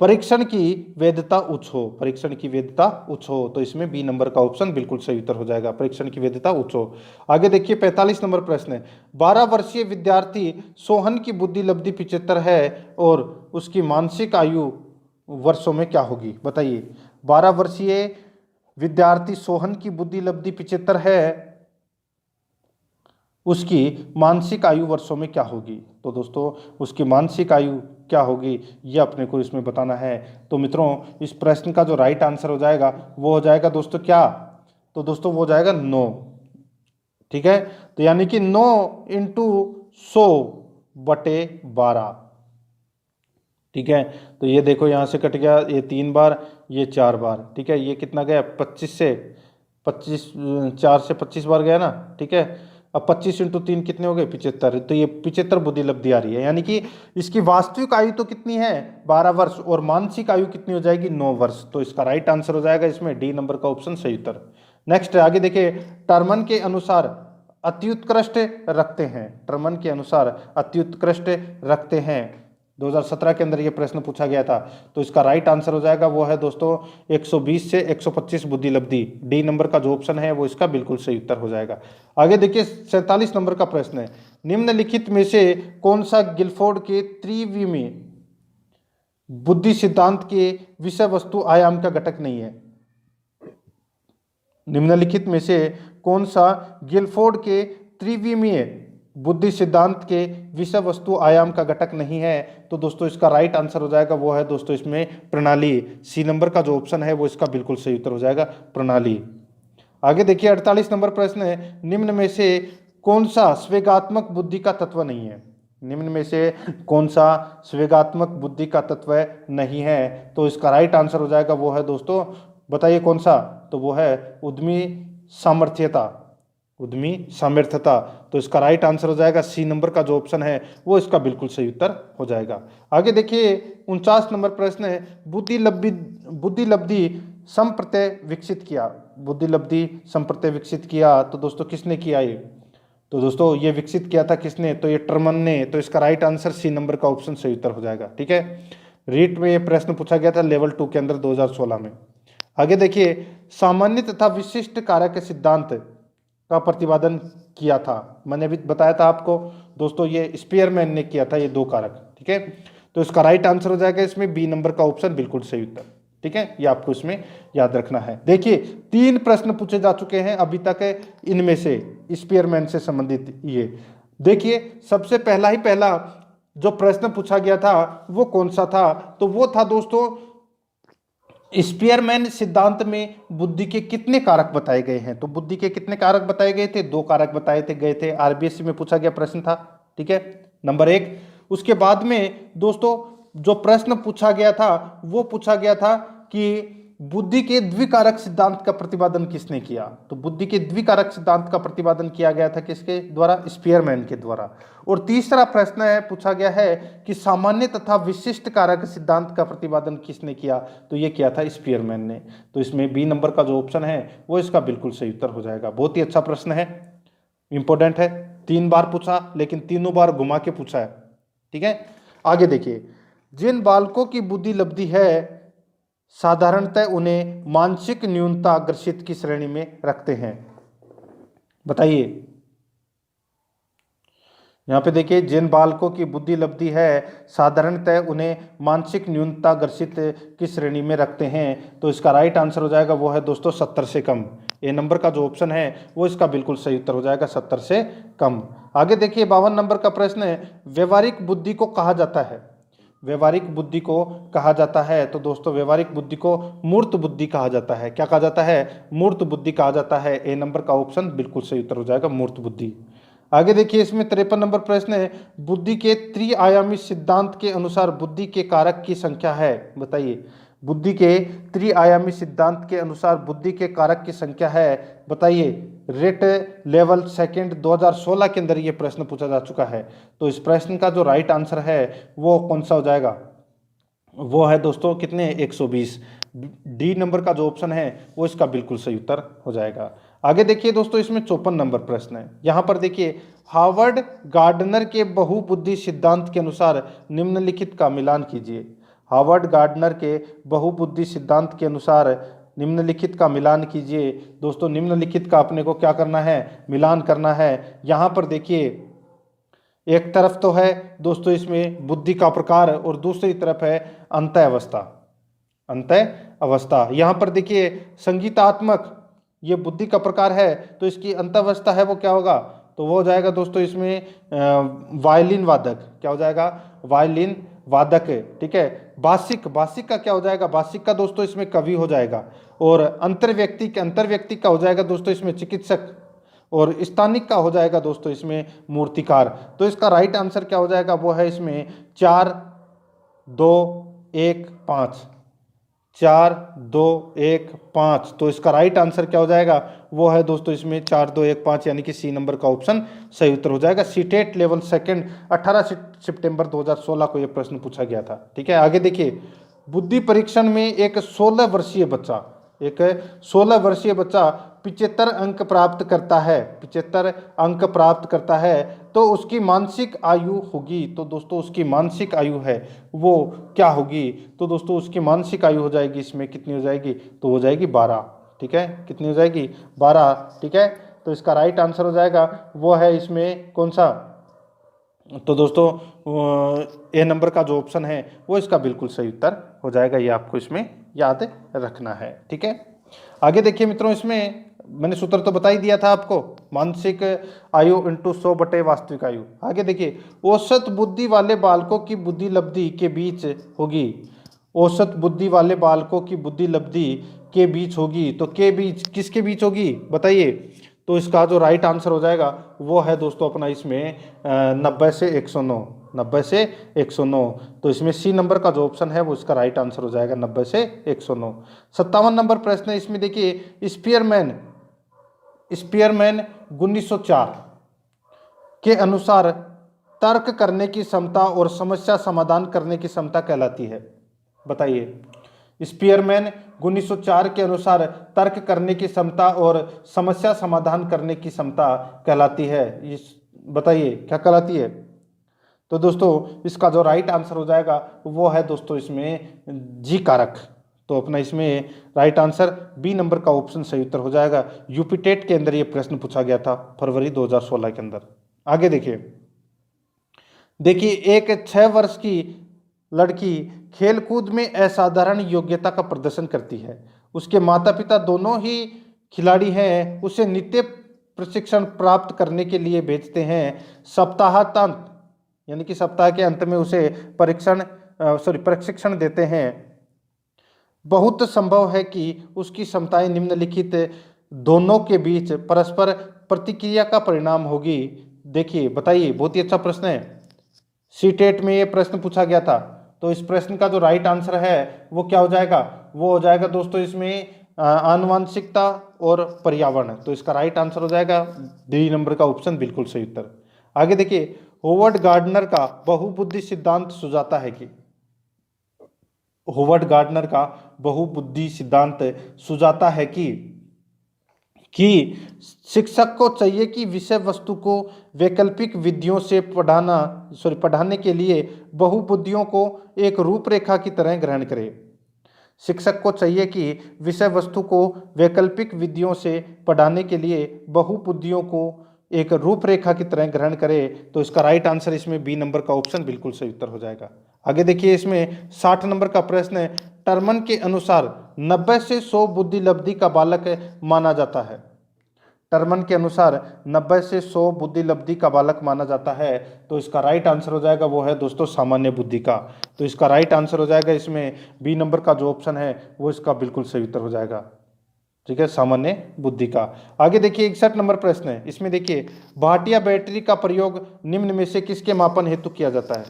Speaker 1: परीक्षण की वैधता उच्च हो, परीक्षण की वैधता उच्च हो। तो इसमें बी नंबर का ऑप्शन बिल्कुल सही उत्तर हो जाएगा, परीक्षण की वैधता उच्च हो। आगे देखिए 45 नंबर प्रश्न है, 12 वर्षीय विद्यार्थी सोहन की बुद्धि लब्धि 75 है और उसकी मानसिक आयु वर्षों में क्या होगी? बताइए, 12 वर्षीय विद्यार्थी सोहन की बुद्धि लब्धि 75 है, उसकी मानसिक आयु वर्षों में क्या होगी? तो दोस्तों उसकी मानसिक आयु क्या होगी यह अपने को इसमें बताना है। तो मित्रों इस प्रश्न का जो राइट आंसर हो जाएगा वो हो जाएगा दोस्तों क्या? तो दोस्तों वो हो जाएगा 9। ठीक है, तो यानी कि 9 × 100/12। ठीक है, तो ये देखो यहाँ से कट गया, ये 3 बार, ये 4 बार। ठीक है, ये कितना गया? 25 से 25, 4 से 25 बार गया ना। ठीक है, अब 25 × 3 कितने हो गए? 75। तो ये 75 बुद्धि लब्धि आ रही है, यानी कि इसकी वास्तविक आयु तो कितनी है? 12 वर्ष, और मानसिक आयु कितनी हो जाएगी? 9 वर्ष। तो इसका राइट आंसर हो जाएगा इसमें डी नंबर का ऑप्शन सही उत्तर। नेक्स्ट आगे देखिए, टर्मन के अनुसार अत्युत्कृष्ट रखते हैं, टर्मन के अनुसार अत्युत्कृष्ट रखते हैं 2017 के अंदर ये प्रश्न पूछा गया था। तो इसका राइट आंसर हो जाएगा वो है दोस्तों 120 से 125 बुद्धि लब्धि। डी नंबर का जो ऑप्शन है वो इसका बिल्कुल सही उत्तर हो जाएगा। आगे देखिए 47 नंबर का प्रश्न है, निम्नलिखित में से कौन सा गिलफोर्ड के त्रिविमीय बुद्धि सिद्धांत के विषय वस्तु आयाम का घटक नहीं है? निम्नलिखित में से कौन सा गिलफोर्ड के त्रिविमीय बुद्धि सिद्धांत के विषय वस्तु आयाम का घटक नहीं है? तो दोस्तों इसका राइट आंसर हो जाएगा वो है दोस्तों इसमें प्रणाली। सी नंबर का जो ऑप्शन है वो इसका बिल्कुल सही उत्तर हो जाएगा, प्रणाली। आगे देखिए 48 नंबर प्रश्न है, निम्न में से कौन सा स्वेगात्मक बुद्धि का तत्व नहीं है? निम्न में से कौन सा स्वेगात्मक बुद्धि का तत्व नहीं है? तो इसका राइट आंसर हो जाएगा वो है दोस्तों, बताइए कौन सा? तो वो है उद्यमी सामर्थ्यता, उद्यमी सामर्थ्यता। तो इसका राइट आंसर हो जाएगा सी नंबर का जो ऑप्शन है वो इसका बिल्कुल सही उत्तर हो जाएगा। आगे देखिए 49 नंबर प्रश्न है, बुद्धि लब्धि संप्रत्यय विकसित किया, बुद्धि लब्धि संप्रत्यय विकसित किया। तो दोस्तों किसने किया ये? तो दोस्तों ये विकसित किया था किसने? तो ये टर्मन ने। तो इसका राइट आंसर सी नंबर का ऑप्शन सही उत्तर हो जाएगा। ठीक है, रीट में ये प्रश्न पूछा गया था लेवल 2 के अंदर 2016 में। आगे देखिए सामान्य तथा विशिष्ट कारक के सिद्धांत का प्रतिपादन किया था, मैंने अभी बताया था आपको दोस्तों, ये स्पीयरमैन ने किया था ये 2 कारक। ठीक है, तो इसका राइट आंसर हो जाएगा इसमें बी नंबर का ऑप्शन बिल्कुल सही उत्तर। ठीक है, ये आपको इसमें याद रखना है। देखिए 3 प्रश्न पूछे जा चुके हैं अभी तक इनमें से स्पीयरमैन से संबंधित। ये देखिए सबसे पहला जो प्रश्न पूछा गया था वो कौन सा था? तो वो था दोस्तों स्पीयरमैन सिद्धांत में बुद्धि के कितने कारक बताए गए हैं? तो बुद्धि के कितने कारक बताए गए थे? 2 कारक बताए थे गए थे, आरबीएससी में पूछा गया प्रश्न था। ठीक है, नंबर 1। उसके बाद में दोस्तों जो प्रश्न पूछा गया था वो पूछा गया था कि बुद्धि के द्विकारक सिद्धांत का प्रतिपादन किसने किया? तो बुद्धि के द्विकारक सिद्धांत का प्रतिपादन किया गया था किसके द्वारा? स्पीयरमैन के द्वारा। और तीसरा प्रश्न है पूछा गया है कि सामान्य तथा विशिष्ट कारक सिद्धांत का प्रतिपादन किसने किया? तो ये किया था स्पीयरमैन ने। तो इसमें बी नंबर का जो ऑप्शन है वो इसका बिल्कुल सही उत्तर हो जाएगा। बहुत ही अच्छा प्रश्न है, इंपॉर्टेंट है, 3 बार पूछा लेकिन तीनों बार घुमा के पूछा है। ठीक है, आगे देखिए, जिन बालकों की बुद्धि लब्धि है साधारणतः उन्हें मानसिक न्यूनता ग्रसित की श्रेणी में रखते हैं। बताइए, यहाँ पे देखिए, जिन बालकों की बुद्धि लब्धि है साधारणतः उन्हें मानसिक न्यूनता ग्रसित की श्रेणी में रखते हैं। तो इसका राइट आंसर हो जाएगा वो है दोस्तों 70 से कम। ए नंबर का जो ऑप्शन है वो इसका बिल्कुल सही उत्तर हो जाएगा, 70 से कम। आगे देखिए, 52 नंबर का प्रश्न है, व्यवहारिक बुद्धि को कहा जाता है? व्यवहारिक बुद्धि को कहा जाता है तो दोस्तों व्यवहारिक बुद्धि को मूर्त बुद्धि कहा जाता है। क्या कहा जाता है? मूर्त बुद्धि कहा जाता है। ए नंबर का ऑप्शन बिल्कुल सही उत्तर हो जाएगा, मूर्त बुद्धि। आगे देखिए, इसमें 53 नंबर प्रश्न है, बुद्धि के त्रिआयामी सिद्धांत के अनुसार बुद्धि के कारक की संख्या है। बताइए, बुद्धि के त्रिआयामी सिद्धांत के अनुसार बुद्धि के कारक की संख्या है। बताइए, रेट लेवल सेकंड 2016 के अंदर ये प्रश्न पूछा जा चुका है। तो इस प्रश्न का जो राइट आंसर है वो कौन सा हो जाएगा? वो है दोस्तों कितने? 120। डी नंबर का जो ऑप्शन है वो इसका बिल्कुल सही उत्तर हो जाएगा। आगे देखिए दोस्तों, इसमें 54 नंबर प्रश्न है। यहाँ पर देखिए, हार्वर्ड गार्डनर के बहुबुद्धि सिद्धांत के अनुसार निम्नलिखित का मिलान कीजिए। हार्वर्ड गार्डनर के बहुबुद्धि सिद्धांत के अनुसार निम्नलिखित का मिलान कीजिए। दोस्तों निम्नलिखित का अपने को क्या करना है? मिलान करना है। यहाँ पर देखिए, एक तरफ तो है दोस्तों इसमें बुद्धि का प्रकार और दूसरी तरफ है अंतः अवस्था। अंतः अवस्था, यहाँ पर देखिए संगीतात्मक ये बुद्धि का प्रकार है तो इसकी अंतः अवस्था है वो क्या होगा? तो वो हो जाएगा दोस्तों इसमें वायलिन वादक। क्या हो जाएगा? वायलिन वादक। ठीक है, भाषिक, भाषिक का क्या हो जाएगा? भाषिक का दोस्तों इसमें कवि हो जाएगा। और अंतर्व्यक्ति का हो जाएगा दोस्तों इसमें चिकित्सक। और स्थानिक का हो जाएगा दोस्तों इसमें मूर्तिकार। तो इसका राइट आंसर क्या हो जाएगा? वो है इसमें 4 2 1 5। 4 2 1 5। तो इसका राइट आंसर क्या हो जाएगा? वो है दोस्तों इसमें 4 2 1 5, यानी कि सी नंबर का ऑप्शन सही उत्तर हो जाएगा। सीटेट लेवल सेकंड 18 सितंबर 2016 को यह प्रश्न पूछा गया था। ठीक है, आगे देखिए, बुद्धि परीक्षण में एक 16 वर्षीय बच्चा 75 अंक प्राप्त करता है, 75 अंक प्राप्त करता है तो उसकी मानसिक आयु होगी। तो दोस्तों उसकी मानसिक आयु है वो क्या होगी? तो दोस्तों उसकी मानसिक आयु हो जाएगी इसमें कितनी हो जाएगी? तो हो जाएगी 12। ठीक है, कितनी हो जाएगी? 12। ठीक है, तो इसका राइट आंसर हो जाएगा वो है इसमें कौन सा? तो दोस्तों ए नंबर का जो ऑप्शन है वो इसका बिल्कुल सही उत्तर हो जाएगा। ये आपको इसमें याद रखना है। ठीक है, आगे देखिए मित्रों, इसमें मैंने सूत्र तो बता ही दिया था आपको, मानसिक आयु इंटू 100 बटे वास्तविक आयु। आगे देखिए, औसत बुद्धि वाले बालकों की बुद्धि लब्धि के बीच होगी। औसत बुद्धि वाले बालकों की बुद्धि लब्धि के बीच होगी। तो के बीच किसके बीच होगी? बताइए। तो इसका जो राइट आंसर हो जाएगा वो है दोस्तों अपना इसमें 90 से 109। 90 से 109। तो इसमें सी नंबर का जो ऑप्शन है वो इसका राइट आंसर हो जाएगा 90 से 109। 57 नंबर प्रश्न है, इसमें देखिए, स्पीयरमैन 1904 के अनुसार तर्क करने की क्षमता और समस्या समाधान करने की क्षमता कहलाती है। बताइए, स्पीयरमैन 1904 के अनुसार तर्क करने की क्षमता और समस्या समाधान करने की क्षमता कहलाती है। इस बताइए क्या कहलाती है? तो दोस्तों इसका जो राइट आंसर हो जाएगा वो है दोस्तों इसमें जी कारक। तो अपना इसमें राइट आंसर बी नंबर का ऑप्शन सही उत्तर हो जाएगा। यूपीटेट के अंदर ये प्रश्न पूछा गया था फरवरी 2016 के अंदर। आगे देखिए, एक 6 वर्ष की लड़की खेलकूद में असाधारण योग्यता का प्रदर्शन करती है। उसके माता पिता दोनों ही खिलाड़ी हैं। उसे नित्य प्रशिक्षण प्राप्त करने के लिए भेजते हैं। सप्ताहांत यानी कि सप्ताह के अंत में उसे प्रशिक्षण देते हैं। बहुत संभव है कि उसकी क्षमताएं निम्नलिखित दोनों के बीच परस्पर प्रतिक्रिया का परिणाम होगी। देखिए बताइए, बहुत ही अच्छा प्रश्न है, सीटेट में ये प्रश्न पूछा गया था। तो इस प्रश्न का जो राइट आंसर है वो क्या हो जाएगा, वो हो जाएगा दोस्तों इसमें आनुवंशिकता और पर्यावरण। तो इसका राइट आंसर हो जाएगा डी नंबर का ऑप्शन, बिल्कुल सही उत्तर। आगे देखिए, होवर्ड गार्डनर का बहुबुद्धि सिद्धांत सुझाता है कि, होवर्ड गार्डनर का बहुबुद्धि सिद्धांत सुझाता है कि शिक्षक को चाहिए कि विषय वस्तु को वैकल्पिक विधियों से पढ़ाने के लिए बहुबुद्धियों को एक रूपरेखा की तरह ग्रहण करे। शिक्षक को चाहिए कि विषय वस्तु को वैकल्पिक विधियों से पढ़ाने के लिए बहुबुद्धियों को एक रूपरेखा की तरह ग्रहण करे। तो इसका राइट आंसर इसमें बी नंबर का ऑप्शन, बिल्कुल सही उत्तर हो जाएगा। आगे देखिए, इसमें 60 नंबर का प्रश्न है, टर्मन के अनुसार 90 से 100 बुद्धि लब्धि का बालक माना जाता है। टर्मन के अनुसार 90 से 100 बुद्धि लब्धि का बालक माना जाता है। तो इसका राइट आंसर हो जाएगा वो है दोस्तों सामान्य बुद्धि का। तो इसका राइट आंसर हो जाएगा इसमें बी नंबर का जो ऑप्शन है वो इसका बिल्कुल सही उत्तर हो जाएगा। ठीक है, सामान्य बुद्धि का। आगे देखिए 61 नंबर प्रश्न है, इसमें देखिए, भाटिया बैटरी का प्रयोग निम्न में से किसके मापन हेतु किया जाता है।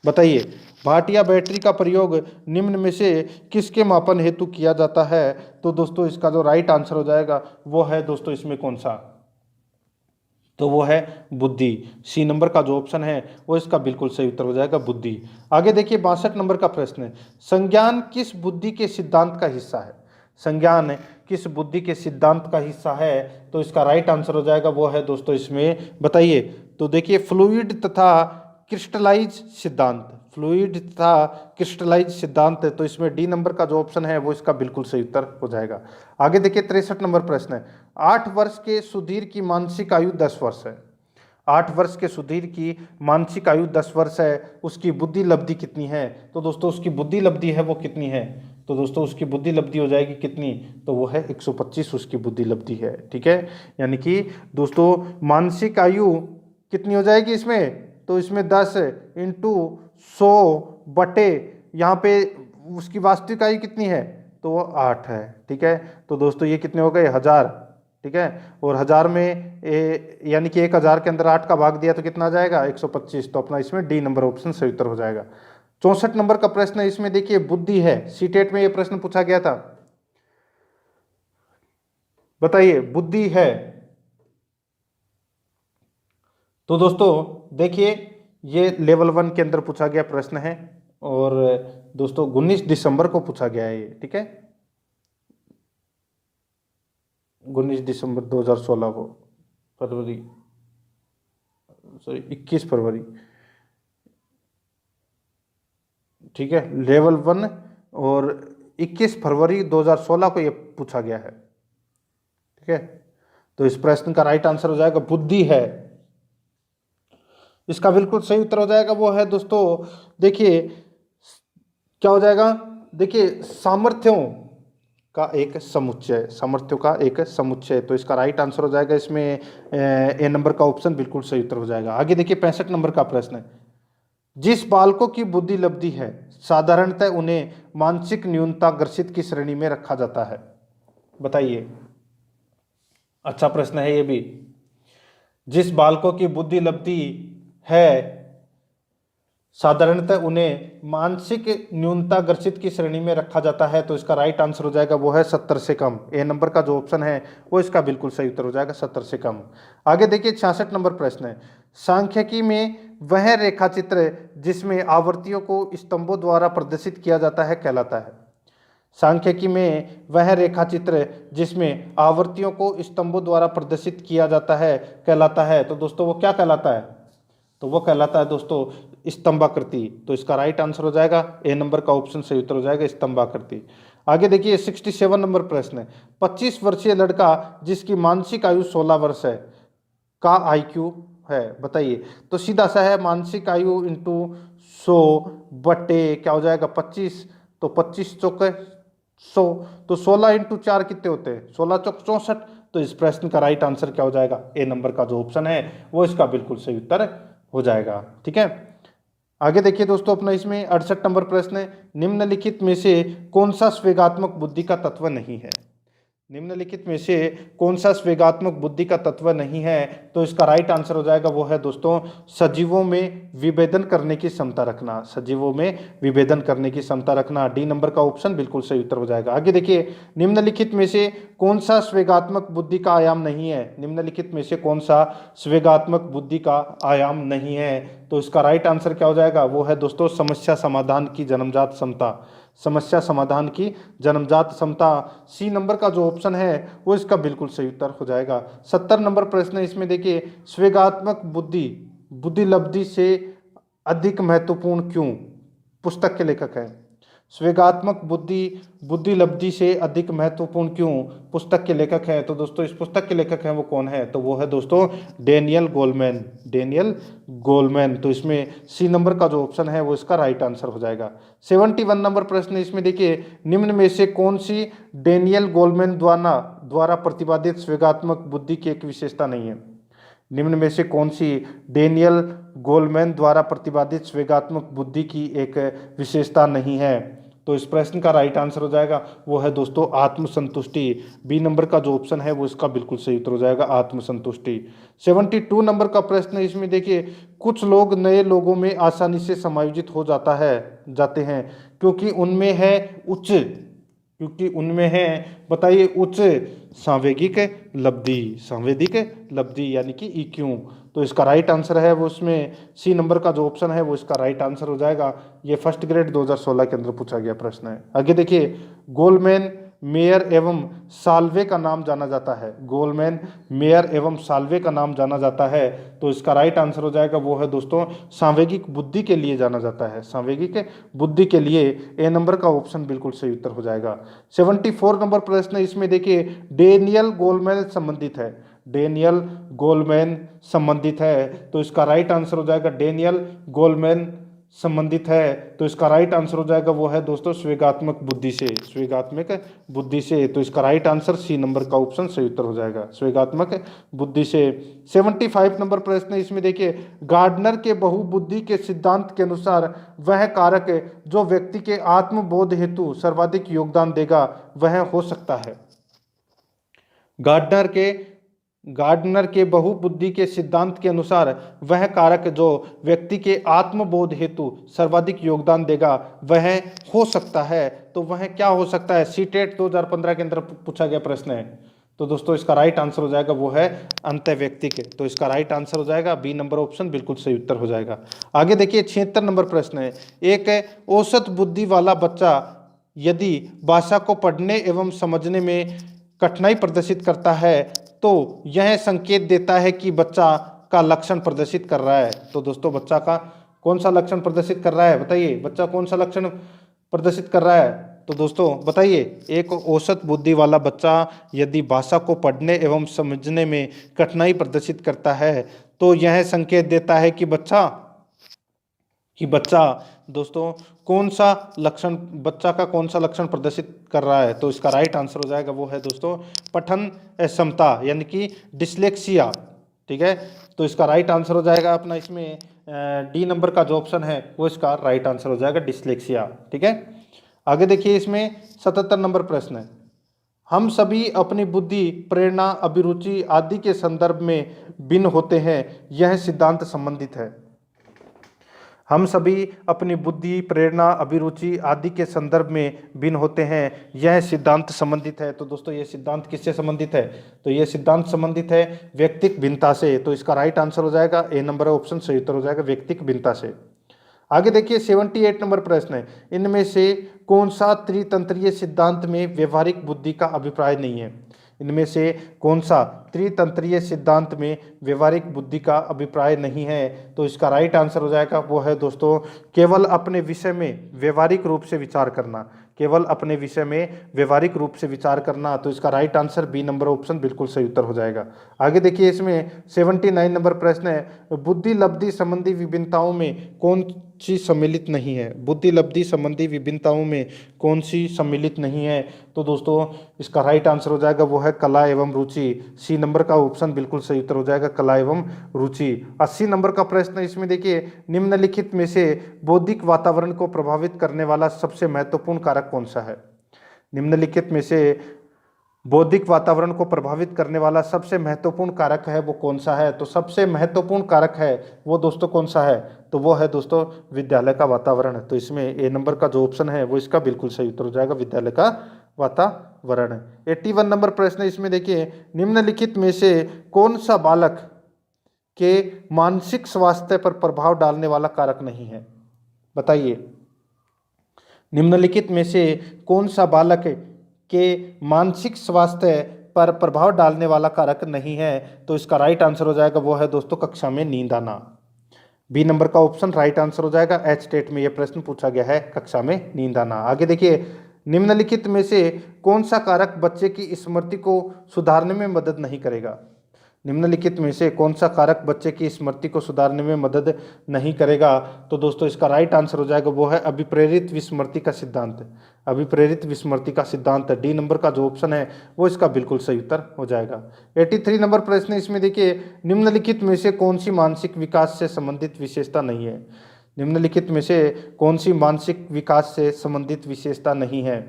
Speaker 1: बताइए, भाटिया बैटरी का प्रयोग निम्न में से किसके मापन हेतु किया जाता है। तो दोस्तों इसका जो राइट आंसर हो जाएगा वो है दोस्तों इसमें कौन सा, तो वो है बुद्धि। सी नंबर का जो ऑप्शन है वो इसका बिल्कुल सही उत्तर हो जाएगा, बुद्धि। आगे देखिए 62 नंबर का प्रश्न है, संज्ञान किस बुद्धि के सिद्धांत का हिस्सा है। संज्ञान किस बुद्धि के सिद्धांत का हिस्सा है। तो इसका राइट आंसर हो जाएगा वो है दोस्तों इसमें, बताइए, तो देखिए फ्लूइड तथा क्रिस्टलाइज सिद्धांत, फ्लूइड तथा क्रिस्टलाइज सिद्धांत। तो इसमें डी नंबर का जो ऑप्शन है वो इसका बिल्कुल सही उत्तर हो जाएगा। आगे देखिए 63 नंबर प्रश्न है, 8 वर्ष के सुधीर की मानसिक आयु 10 वर्ष है। 8 वर्ष के सुधीर की मानसिक आयु 10 वर्ष है, उसकी बुद्धि लब्धि कितनी है। तो दोस्तों उसकी बुद्धि लब्धि है वो कितनी है, तो दोस्तों उसकी बुद्धि लब्धि हो जाएगी कितनी, तो वो है 125 उसकी बुद्धि लब्धि है। ठीक है, यानी कि दोस्तों मानसिक आयु कितनी हो जाएगी इसमें, तो इसमें 10 इंटू 100 बटे यहाँ पे उसकी वास्तविक आयु कितनी है, तो वो 8 है। ठीक है, तो दोस्तों ये कितने हो गए 1000। ठीक है, और 1000 में यानी कि 1000 के अंदर 8 का भाग दिया तो कितना आ जाएगा 125। तो अपना इसमें डी नंबर ऑप्शन सही उत्तर हो जाएगा। 64 नंबर का प्रश्न है, इसमें देखिए बुद्धि है, सीटेट में ये प्रश्न पूछा गया था। बताइए बुद्धि है, तो दोस्तों देखिए ये लेवल 1 के अंदर पूछा गया प्रश्न है और दोस्तों 19 दिसंबर को पूछा गया है ये। ठीक है, 19 दिसंबर 2016 को, फरवरी, सॉरी 21 फरवरी। ठीक है, लेवल 1 और 21 फरवरी 2016 को ये पूछा गया है। ठीक है, तो इस प्रश्न का राइट आंसर हो जाएगा बुद्धि है। इसका बिल्कुल सही उत्तर हो जाएगा वो है दोस्तों, देखिए क्या हो जाएगा, देखिए सामर्थ्यों का एक समुच्चय, सामर्थ्यों का एक समुच्चय। तो इसका राइट आंसर हो जाएगा इसमें ए नंबर का ऑप्शन, बिल्कुल सही उत्तर हो जाएगा। आगे देखिए 65 नंबर का प्रश्न है, जिस बालकों की बुद्धि लब्धि है साधारणतः उन्हें मानसिक न्यूनता ग्रसित की श्रेणी में रखा जाता है। बताइए, अच्छा प्रश्न है ये भी। जिस बालकों की बुद्धि लब्धि है साधारणतः उन्हें मानसिक न्यूनता ग्रसित की श्रेणी में रखा जाता है। तो इसका राइट आंसर हो जाएगा वो है 70 से कम। ए नंबर का जो ऑप्शन है वो इसका बिल्कुल सही उत्तर हो जाएगा, 70 से कम। आगे देखिए 66 नंबर प्रश्न है, सांख्यिकी में वह रेखा चित्र जिसमें आवर्तियों को स्तंभों द्वारा प्रदर्शित किया जाता है कहलाता है। सांख्यिकी में वह रेखा चित्र जिसमें आवर्तियों को स्तंभों द्वारा प्रदर्शित किया जाता है कहलाता है। तो दोस्तों वो क्या कहलाता है, तो वो कहलाता है दोस्तों स्तंभाकृति। तो इसका राइट आंसर हो जाएगा ए नंबर का ऑप्शन सही उत्तर हो जाएगा, स्तंभाकृति। आगे देखिए 67 नंबर प्रश्न है, 25 वर्षीय लड़का जिसकी मानसिक आयु 16 वर्ष है का IQ है। बताइए, तो सीधा सा है, मानसिक आयु इंटू 100 बटे क्या हो जाएगा 25, तो 25 चौके 100, तो 16 इंटू 4 कितने होते हैं, 16 चौक 64। तो इस प्रश्न का राइट आंसर क्या हो जाएगा, ए नंबर का जो ऑप्शन है वो इसका बिल्कुल सही उत्तर हो जाएगा। ठीक है, आगे देखिए दोस्तों अपना इसमें 68 नंबर प्रश्न है, निम्नलिखित में से कौन सा स्वेगात्मक बुद्धि का तत्व नहीं है। निम्नलिखित में से कौन सा स्वेगात्मक बुद्धि का तत्व नहीं है, तो इसका राइट आंसर हो जाएगा वो है दोस्तों सजीवों में विभेदन करने की क्षमता रखना। सजीवों में विभेदन करने की क्षमता रखना, डी नंबर का ऑप्शन बिल्कुल सही उत्तर हो जाएगा। आगे देखिए निम्नलिखित में से कौन सा स्वेगात्मक बुद्धि का आयाम नहीं है। निम्नलिखित में से कौन सा स्वेगात्मक बुद्धि का आयाम नहीं है, तो इसका राइट आंसर क्या हो जाएगा वो है दोस्तों समस्या समाधान की जन्मजात क्षमता। समस्या समाधान की जन्मजात क्षमता, सी नंबर का जो ऑप्शन है वो इसका बिल्कुल सही उत्तर हो जाएगा। 70 नंबर प्रश्न है, इसमें देखिए स्वेगात्मक बुद्धि बुद्धिलब्धि से अधिक महत्वपूर्ण क्यों। पुस्तक के लेखक हैं। स्वेगात्मक बुद्धि बुद्धिलब्धि से अधिक महत्वपूर्ण क्यों, पुस्तक के लेखक हैं। तो दोस्तों इस पुस्तक के लेखक हैं वो कौन है, तो वो है दोस्तों डेनियल गोलमैन। डेनियल गोलमैन, तो इसमें सी नंबर का जो ऑप्शन है वो इसका राइट आंसर हो जाएगा। 71 नंबर प्रश्न, इसमें देखिए निम्न में से कौन सी डेनियल गोलमैन द्वारा प्रतिपादित स्वेगात्मक बुद्धि की एक विशेषता नहीं है। निम्न में से कौन सी डेनियल गोलमैन द्वारा प्रतिपादित स्वेगात्मक बुद्धि की एक विशेषता नहीं है, तो इस प्रश्न का राइट आंसर हो जाएगा वो है दोस्तों आत्मसंतुष्टि। बी नंबर का जो ऑप्शन है वो इसका बिल्कुल सही उत्तर हो जाएगा आत्मसंतुष्टि। 72 नंबर का प्रश्न है, इसमें देखिए कुछ लोग नए लोगों में आसानी से समायोजित हो जाते हैं क्योंकि उनमें है बताइए उच्च सांवेगिक लब्धि यानी कि EQ। तो इसका राइट आंसर है वो उसमें सी नंबर का जो ऑप्शन है वो इसका राइट आंसर हो जाएगा। ये फर्स्ट ग्रेड 2016 के अंदर पूछा गया प्रश्न है। आगे देखिए गोलमैन मेयर एवं साल्वे का नाम जाना जाता है। गोलमैन मेयर एवं साल्वे का नाम जाना जाता है, तो इसका राइट आंसर हो जाएगा वो है दोस्तों सांवेगिक बुद्धि के लिए जाना जाता है। सांवेगिक बुद्धि के लिए ए नंबर का ऑप्शन बिल्कुल सही उत्तर हो जाएगा। 74 नंबर प्रश्न, इसमें देखिए डेनियल गोलमैन संबंधित है। डेनियल गोलमैन संबंधित है, तो इसका राइट आंसर हो जाएगा डेनियल गोलमैन संबंधित है, तो इसका राइट आंसर हो जाएगा वो है दोस्तों स्वेगात्मक बुद्धि से। तो इसका राइट आंसर सी नंबर का ऑप्शन सही उत्तर हो जाएगा स्वेगात्मक बुद्धि से। 75 नंबर प्रश्न, इसमें देखिए गार्डनर के बहुबुद्धि के सिद्धांत के अनुसार वह कारक जो व्यक्ति के आत्मबोध हेतु सर्वाधिक योगदान देगा वह हो सकता है। गार्डनर के बहुबुद्धि के सिद्धांत के अनुसार वह कारक जो व्यक्ति के आत्मबोध हेतु सर्वाधिक योगदान देगा वह हो सकता है, तो वह क्या हो सकता है। सीटेट 2015 के अंदर पूछा गया प्रश्न है, तो दोस्तों इसका राइट आंसर हो जाएगा वो है अंतर्वैयक्तिक। तो इसका राइट आंसर हो जाएगा बी नंबर ऑप्शन बिल्कुल सही उत्तर हो जाएगा। आगे देखिए 76 नंबर प्रश्न है, एक औसत बुद्धि वाला बच्चा यदि भाषा को पढ़ने एवं समझने में कठिनाई प्रदर्शित करता है तो यह संकेत देता है कि बच्चा का लक्षण प्रदर्शित कर रहा है। तो दोस्तों बच्चा का कौन सा लक्षण प्रदर्शित कर रहा है, बताइए बच्चा कौन सा लक्षण प्रदर्शित कर रहा है। तो दोस्तों बताइए एक औसत बुद्धि वाला बच्चा यदि भाषा को पढ़ने एवं समझने में कठिनाई प्रदर्शित करता है तो यह संकेत देता है कि बच्चा दोस्तों बच्चा का कौन सा लक्षण प्रदर्शित कर रहा है। तो इसका राइट आंसर हो जाएगा वो है दोस्तों पठन क्षमता यानी कि डिसलेक्सिया। ठीक है, तो इसका राइट आंसर हो जाएगा अपना इसमें डी नंबर का जो ऑप्शन है वो इसका राइट आंसर हो जाएगा डिसलेक्सिया। ठीक है, आगे देखिए इसमें 77 नंबर प्रश्न है, हम सभी अपनी बुद्धि प्रेरणा अभिरुचि आदि के संदर्भ में भिन्न होते हैं, यह सिद्धांत संबंधित है। हम सभी अपनी बुद्धि प्रेरणा अभिरुचि आदि के संदर्भ में भिन्न होते हैं, यह सिद्धांत संबंधित है। तो दोस्तों ये सिद्धांत किससे संबंधित है, तो ये सिद्धांत संबंधित है व्यक्तिक भिन्नता से। तो इसका राइट आंसर हो जाएगा ए नंबर ऑप्शन सही उत्तर हो जाएगा व्यक्तिक भिन्नता से। आगे देखिए 78 नंबर प्रश्न है, इनमें से कौन सा त्रितंत्रीय सिद्धांत में व्यवहारिक बुद्धि का अभिप्राय नहीं है। इनमें से कौन सा त्रितंत्रीय सिद्धांत में व्यवहारिक बुद्धि का अभिप्राय नहीं है। तो इसका राइट आंसर हो जाएगा वो है दोस्तों केवल अपने विषय में व्यवहारिक रूप से विचार करना। केवल अपने विषय में व्यवहारिक रूप से विचार करना, तो इसका right answer B number option बिल्कुल सही उत्तर हो जाएगा। आगे देखिए इसमें 79 नंबर प्रश्न है, बुद्धि लब्धि संबंधी विभिन्नताओं में सी सम्मिलित नहीं है? बुद्धि लब्धि संबंधी विभिन्नताओं में कौन सी सम्मिलित नहीं है? तो दोस्तों इसका राइट आंसर हो जाएगा वो है कला एवं रुचि। सी नंबर का ऑप्शन बिल्कुल सही उत्तर हो जाएगा, कला एवं रुचि। 80 नंबर का प्रश्न इसमें देखिए, निम्नलिखित में से बौद्धिक वातावरण को प्रभावित करने वाला सबसे महत्वपूर्ण कारक कौन सा है? निम्नलिखित में से बौद्धिक वातावरण को प्रभावित करने वाला सबसे महत्वपूर्ण कारक है वो कौन सा है? तो सबसे महत्वपूर्ण कारक है वो दोस्तों कौन सा है? तो वो है दोस्तों विद्यालय का वातावरण। तो इसमें ए नंबर का जो ऑप्शन है वो इसका बिल्कुल सही उत्तर हो जाएगा, विद्यालय का वातावरण। 81 नंबर प्रश्न इसमें देखिए, निम्नलिखित में से कौन सा बालक के मानसिक स्वास्थ्य पर प्रभाव डालने वाला कारक नहीं है? बताइए, निम्नलिखित में से कौन सा बालक के मानसिक स्वास्थ्य पर प्रभाव डालने वाला कारक नहीं है? तो इसका राइट आंसर हो जाएगा वो है दोस्तों कक्षा में नींद आना। बी नंबर का ऑप्शन राइट आंसर हो जाएगा। एच स्टेट में यह प्रश्न पूछा गया है, कक्षा में नींद आना। आगे देखिए, निम्नलिखित में से कौन सा कारक बच्चे की स्मृति को सुधारने में मदद नहीं करेगा? निम्नलिखित में से कौन सा कारक बच्चे की स्मृति को सुधारने में मदद नहीं करेगा? तो दोस्तों इसका राइट आंसर हो जाएगा वो है अभिप्रेरित विस्मृति का सिद्धांत। अभिप्रेरित विस्मृति का सिद्धांत, डी नंबर का जो ऑप्शन है वो इसका बिल्कुल सही उत्तर हो जाएगा। 83 नंबर प्रश्न इसमें देखिए, निम्नलिखित में से कौन सी मानसिक विकास से संबंधित विशेषता नहीं है? निम्नलिखित में से कौन सी मानसिक विकास से संबंधित विशेषता नहीं है?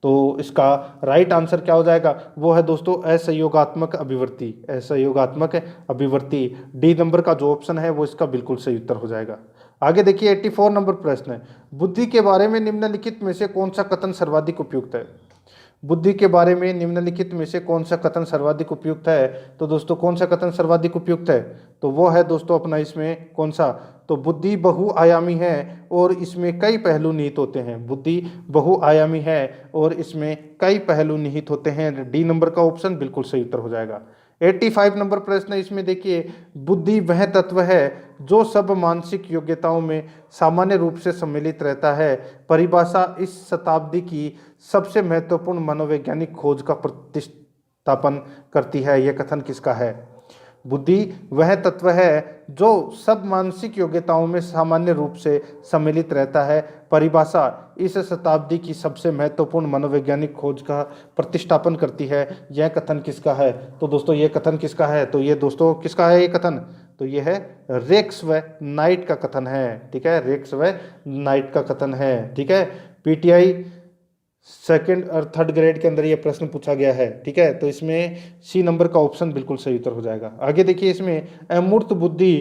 Speaker 1: तो इसका राइट आंसर क्या हो जाएगा? वो है दोस्तों असहयोगात्मक अभिवृत्ति। असहयोगात्मक अभिवृत्ति, डी नंबर का जो ऑप्शन है वो इसका बिल्कुल सही उत्तर हो जाएगा। आगे देखिए, 84 नंबर प्रश्न है, बुद्धि के बारे में निम्नलिखित में से कौन सा कथन सर्वाधिक उपयुक्त है? बुद्धि के बारे में निम्नलिखित में से कौन सा कथन सर्वाधिक उपयुक्त है? तो दोस्तों कौन सा कथन सर्वाधिक उपयुक्त है? तो वो है दोस्तों अपना इसमें कौन सा? तो बुद्धि बहुआयामी है और इसमें कई पहलू निहित होते हैं। बुद्धि बहुआयामी है और इसमें कई पहलू निहित होते हैं, डी नंबर का ऑप्शन बिल्कुल सही उत्तर हो जाएगा। 85 नंबर प्रश्न इसमें देखिए, बुद्धि वह तत्व है जो सब मानसिक योग्यताओं में सामान्य रूप से सम्मिलित रहता है। परिभाषा इस शताब्दी की सबसे महत्वपूर्ण मनोवैज्ञानिक खोज का प्रतिस्थापन करती है। यह कथन किसका है? बुद्धि वह तत्व है जो सब मानसिक योग्यताओं में सामान्य रूप से सम्मिलित रहता है। परिभाषा इस शताब्दी की सबसे महत्वपूर्ण मनोवैज्ञानिक खोज का प्रतिष्ठापन करती है। यह कथन किसका है? तो दोस्तों ये कथन किसका है? तो ये दोस्तों किसका है ये कथन? तो ये है रेक्स व नाइट का कथन है। ठीक है, रेक्स व नाइट का कथन है। ठीक है, पीटीआई सेकंड और थर्ड ग्रेड के अंदर ये प्रश्न पूछा गया है। ठीक है, तो इसमें सी नंबर का ऑप्शन बिल्कुल सही उत्तर हो जाएगा। आगे देखिए, इसमें अमूर्त बुद्धि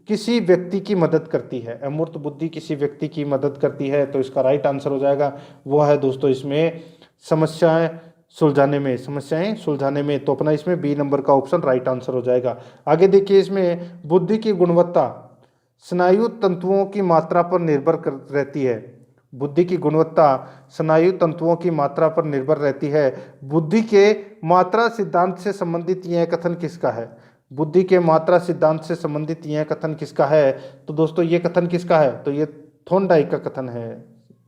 Speaker 1: किसी व्यक्ति की मदद करती है। अमूर्त बुद्धि किसी व्यक्ति की मदद करती है, तो इसका राइट आंसर हो जाएगा वो है दोस्तों इसमें समस्याएं सुलझाने में। तो अपना इसमें बी नंबर का ऑप्शन राइट आंसर हो जाएगा। आगे देखिए, इसमें बुद्धि की गुणवत्ता स्नायु तंतुओं की मात्रा पर निर्भर रहती है। बुद्धि की गुणवत्ता स्नायु तंतुओं की मात्रा पर निर्भर रहती है। बुद्धि के मात्रा सिद्धांत से संबंधित यह कथन किसका है? बुद्धि के मात्रा सिद्धांत से संबंधित यह कथन किसका है? तो दोस्तों ये कथन किसका है? तो ये थॉर्नडाइक का कथन है।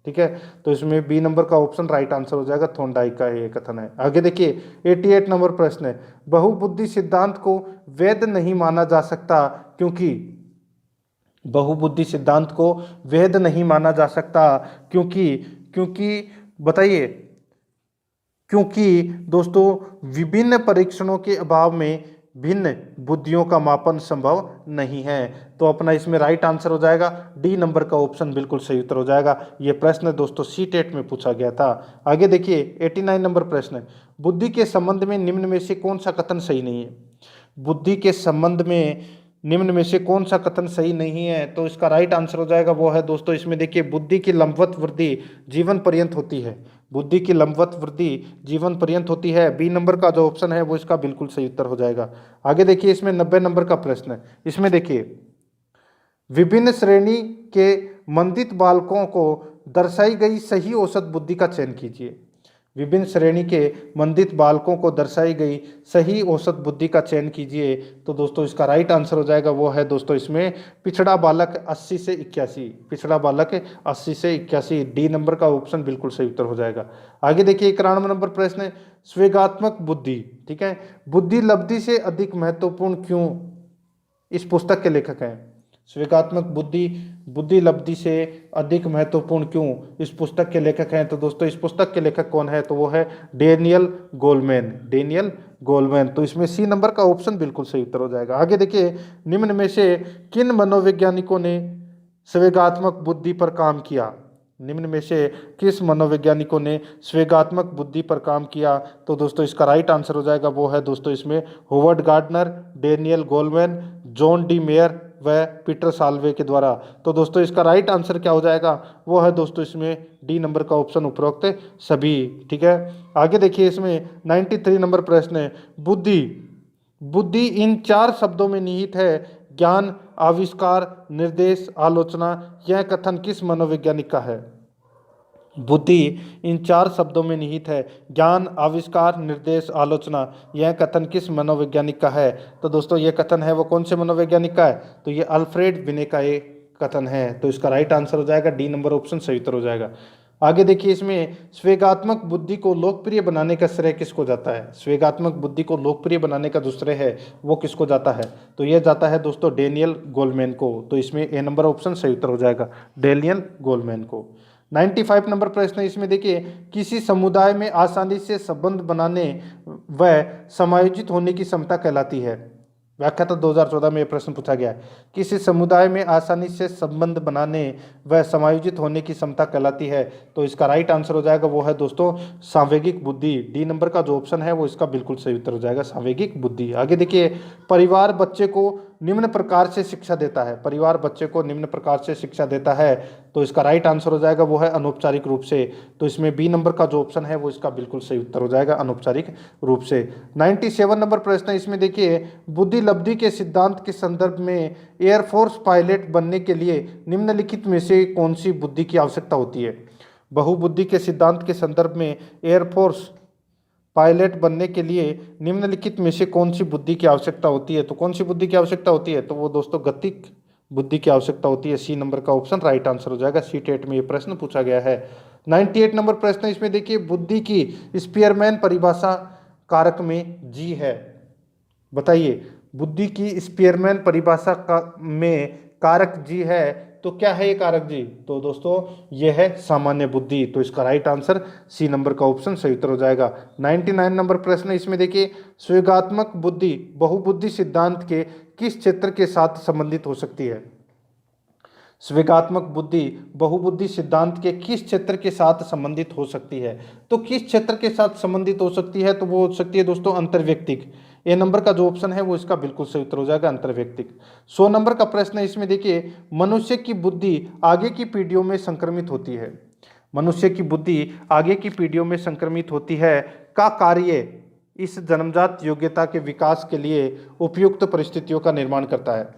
Speaker 1: ठीक है, तो इसमें बी नंबर का ऑप्शन राइट आंसर हो जाएगा, थॉर्नडाइक का ये कथन है। आगे देखिए, 88 नंबर प्रश्न है, बहुबुद्धि सिद्धांत को वैध नहीं माना जा सकता क्योंकि बहुबुद्धि सिद्धांत को वैध नहीं माना जा सकता क्योंकि बताइए, क्योंकि दोस्तों विभिन्न परीक्षणों के अभाव में भिन्न बुद्धियों का मापन संभव नहीं है। तो अपना इसमें राइट आंसर हो जाएगा डी नंबर का ऑप्शन बिल्कुल सही उत्तर हो जाएगा। यह प्रश्न दोस्तों सीटेट में पूछा गया था। आगे देखिए, 89 नंबर प्रश्न, बुद्धि के संबंध में निम्न में से कौन सा कथन सही नहीं है? बुद्धि के संबंध में निम्न में से कौन सा कथन सही नहीं है? तो इसका राइट आंसर हो जाएगा वो है दोस्तों इसमें देखिए, बुद्धि की लंबवत वृद्धि जीवन पर्यंत होती है। बुद्धि की लंबवत वृद्धि जीवन पर्यंत होती है। बी नंबर का जो ऑप्शन है वो इसका बिल्कुल सही उत्तर हो जाएगा। आगे देखिए, इसमें 90 नंबर का प्रश्न है। इसमें देखिए, विभिन्न श्रेणी के मंदित बालकों को दर्शाई गई सही औसत बुद्धि का चयन कीजिए। विभिन्न श्रेणी के मंदित बालकों को दर्शाई गई सही औसत बुद्धि का चयन कीजिए। तो दोस्तों इसका राइट आंसर हो जाएगा वो है दोस्तों इसमें पिछड़ा बालक 80 से 81। पिछड़ा बालक 80 से 81, डी नंबर का ऑप्शन बिल्कुल सही उत्तर हो जाएगा। आगे देखिए, 91 नंबर प्रश्न है, स्वेगात्मक बुद्धि, ठीक है, बुद्धि लब्धि से अधिक महत्वपूर्ण क्यों? इस पुस्तक के लेखक हैं। स्वेगात्मक बुद्धि बुद्धि लब्धि से अधिक महत्वपूर्ण क्यों? इस पुस्तक के लेखक हैं, तो दोस्तों इस पुस्तक के लेखक कौन है? तो वो है डेनियल गोलमैन। Daniel Goleman. तो इसमें सी नंबर का ऑप्शन बिल्कुल सही उत्तर हो जाएगा। आगे देखिए, निम्न में से किन मनोवैज्ञानिकों ने स्वेगात्मक बुद्धि पर काम किया? निम्न में से किस मनोवैज्ञानिकों ने स्वेगात्मक बुद्धि पर काम किया? तो दोस्तों इसका राइट आंसर हो जाएगा वो है दोस्तों इसमें Howard Gardner, Daniel Goleman, John D Mayer व पीटर साल्वे के द्वारा। तो दोस्तों इसका राइट आंसर क्या हो जाएगा? वो है दोस्तों इसमें डी नंबर का ऑप्शन उपरोक्त सभी। ठीक है, आगे देखिए, इसमें 93 नंबर प्रश्न है, बुद्धि बुद्धि इन 4 शब्दों में निहित है। ज्ञान, आविष्कार, निर्देश, आलोचना। यह कथन किस मनोवैज्ञानिक का है? बुद्धि इन 4 शब्दों में निहित है। ज्ञान, आविष्कार, निर्देश, आलोचना। यह कथन किस मनोवैज्ञानिक का है? तो दोस्तों यह कथन है वो कौन से मनोवैज्ञानिक का है? तो ये अल्फ्रेड बिने का ये कथन है। तो इसका राइट आंसर हो जाएगा डी नंबर ऑप्शन सही उत्तर हो जाएगा। आगे देखिए, इसमें स्वेगात्मक बुद्धि को लोकप्रिय बनाने का श्रेय किसको जाता है? स्वेगात्मक बुद्धि को लोकप्रिय बनाने का जो श्रेय है वो किसको जाता है? तो यह जाता है दोस्तों डेनियल गोलमैन को। तो इसमें ए नंबर ऑप्शन सही उत्तर हो जाएगा, डेनियल गोलमैन को। 95 नंबर प्रश्न है, इसमें देखिए, किसी समुदाय में आसानी से संबंध बनाने व समायोजित होने की क्षमता कहलाती है। व्याख्या तो 2014 में यह प्रश्न पूछा गया है। किसी समुदाय में आसानी से संबंध बनाने व समायोजित होने की क्षमता कहलाती है। तो इसका राइट आंसर हो जाएगा वो है दोस्तों सांवेगिक बुद्धि। डी नंबर का जो ऑप्शन है वो इसका बिल्कुल सही उत्तर हो जाएगा, सांवेगिक बुद्धि। आगे देखिए, परिवार बच्चे को निम्न प्रकार से शिक्षा देता है। परिवार बच्चे को निम्न प्रकार से शिक्षा देता है। तो इसका राइट आंसर हो जाएगा वो है अनौपचारिक रूप से। तो इसमें बी नंबर का जो ऑप्शन है वो इसका बिल्कुल सही उत्तर हो जाएगा, अनौपचारिक रूप से। 97 नंबर प्रश्न है, इसमें देखिए, बुद्धि लब्धि के सिद्धांत के संदर्भ में एयरफोर्स पायलट बनने के लिए निम्नलिखित में से कौन सी बुद्धि की आवश्यकता होती है? बहुबुद्धि के सिद्धांत के संदर्भ में एयरफोर्स पायलट बनने के लिए निम्नलिखित में से कौन सी बुद्धि की आवश्यकता होती है? तो कौन सी बुद्धि की आवश्यकता होती है? तो वो दोस्तों गतिक बुद्धि की आवश्यकता होती है। सी नंबर का ऑप्शन राइट आंसर हो जाएगा। सी-टेट में ये प्रश्न पूछा गया है। 98 नंबर प्रश्न है, इसमें देखिए, बुद्धि की स्पीयरमैन परिभाषा कारक में जी है। बताइए, बुद्धि की स्पीयरमैन परिभाषा में कारक जी है, तो क्या है ये कारक जी? तो दोस्तों ये है सामान्य बुद्धि। तो इसका राइट आंसर सी नंबर का ऑप्शन सही उत्तर हो जाएगा। 99 नंबर प्रश्न, इसमें देखिए, स्वेगात्मक बुद्धि बहुबुद्धि सिद्धांत के किस क्षेत्र के साथ संबंधित हो सकती है? स्वेगात्मक बुद्धि बहुबुद्धि सिद्धांत के किस क्षेत्र के साथ संबंधित हो सकती है? तो किस क्षेत्र के साथ संबंधित हो सकती है? तो वो हो सकती है दोस्तों अंतर्व्यक्तिक। ए नंबर का जो ऑप्शन है वो इसका बिल्कुल सही उत्तर हो जाएगा, अंतर्व्यक्तिक। 100 नंबर का प्रश्न है, इसमें देखिए, मनुष्य की बुद्धि आगे की पीढ़ियों में संक्रमित होती है। मनुष्य की बुद्धि आगे की पीढ़ियों में संक्रमित होती है का कार्य इस जन्मजात योग्यता के विकास के लिए उपयुक्त परिस्थितियों का निर्माण करता है।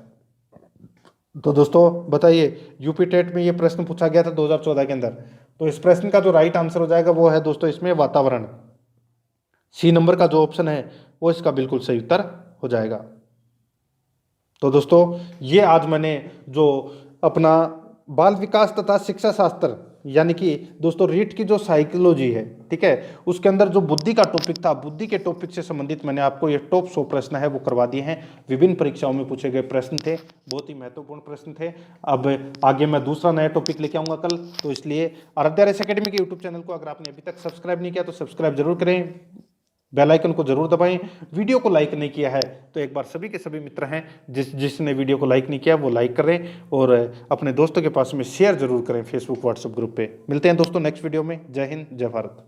Speaker 1: तो दोस्तों बताइए, यूपी टेट में ये प्रश्न पूछा गया था 2014 के अंदर। तो इस प्रश्न का जो राइट आंसर हो जाएगा वो है दोस्तों इसमें वातावरण। सी नंबर का जो ऑप्शन है वो इसका बिल्कुल सही उत्तर हो जाएगा। तो दोस्तों ये आज मैंने जो अपना बाल विकास तथा शिक्षा शास्त्र यानी कि दोस्तों रीट की जो साइकोलॉजी है, ठीक है, उसके अंदर जो बुद्धि का टॉपिक था, बुद्धि के टॉपिक से संबंधित मैंने आपको ये टॉप 100 प्रश्न है वो करवा दिए हैं। विभिन्न परीक्षाओं में पूछे गए प्रश्न थे, बहुत ही महत्वपूर्ण प्रश्न थे। अब आगे मैं दूसरा नया टॉपिक लेके आऊँगा कल। तो इसलिए आराध्या रेस अकेडमी के यूट्यूब चैनल को अगर आपने अभी तक सब्सक्राइब नहीं किया तो सब्सक्राइब जरूर करें, बेल आइकन को जरूर दबाएं। वीडियो को लाइक नहीं किया है तो एक बार सभी के सभी मित्र हैं जिसने वीडियो को लाइक नहीं किया वो लाइक करें और अपने दोस्तों के पास में शेयर जरूर करें फेसबुक व्हाट्सएप ग्रुप पे। मिलते हैं दोस्तों नेक्स्ट वीडियो में। जय हिंद, जय भारत।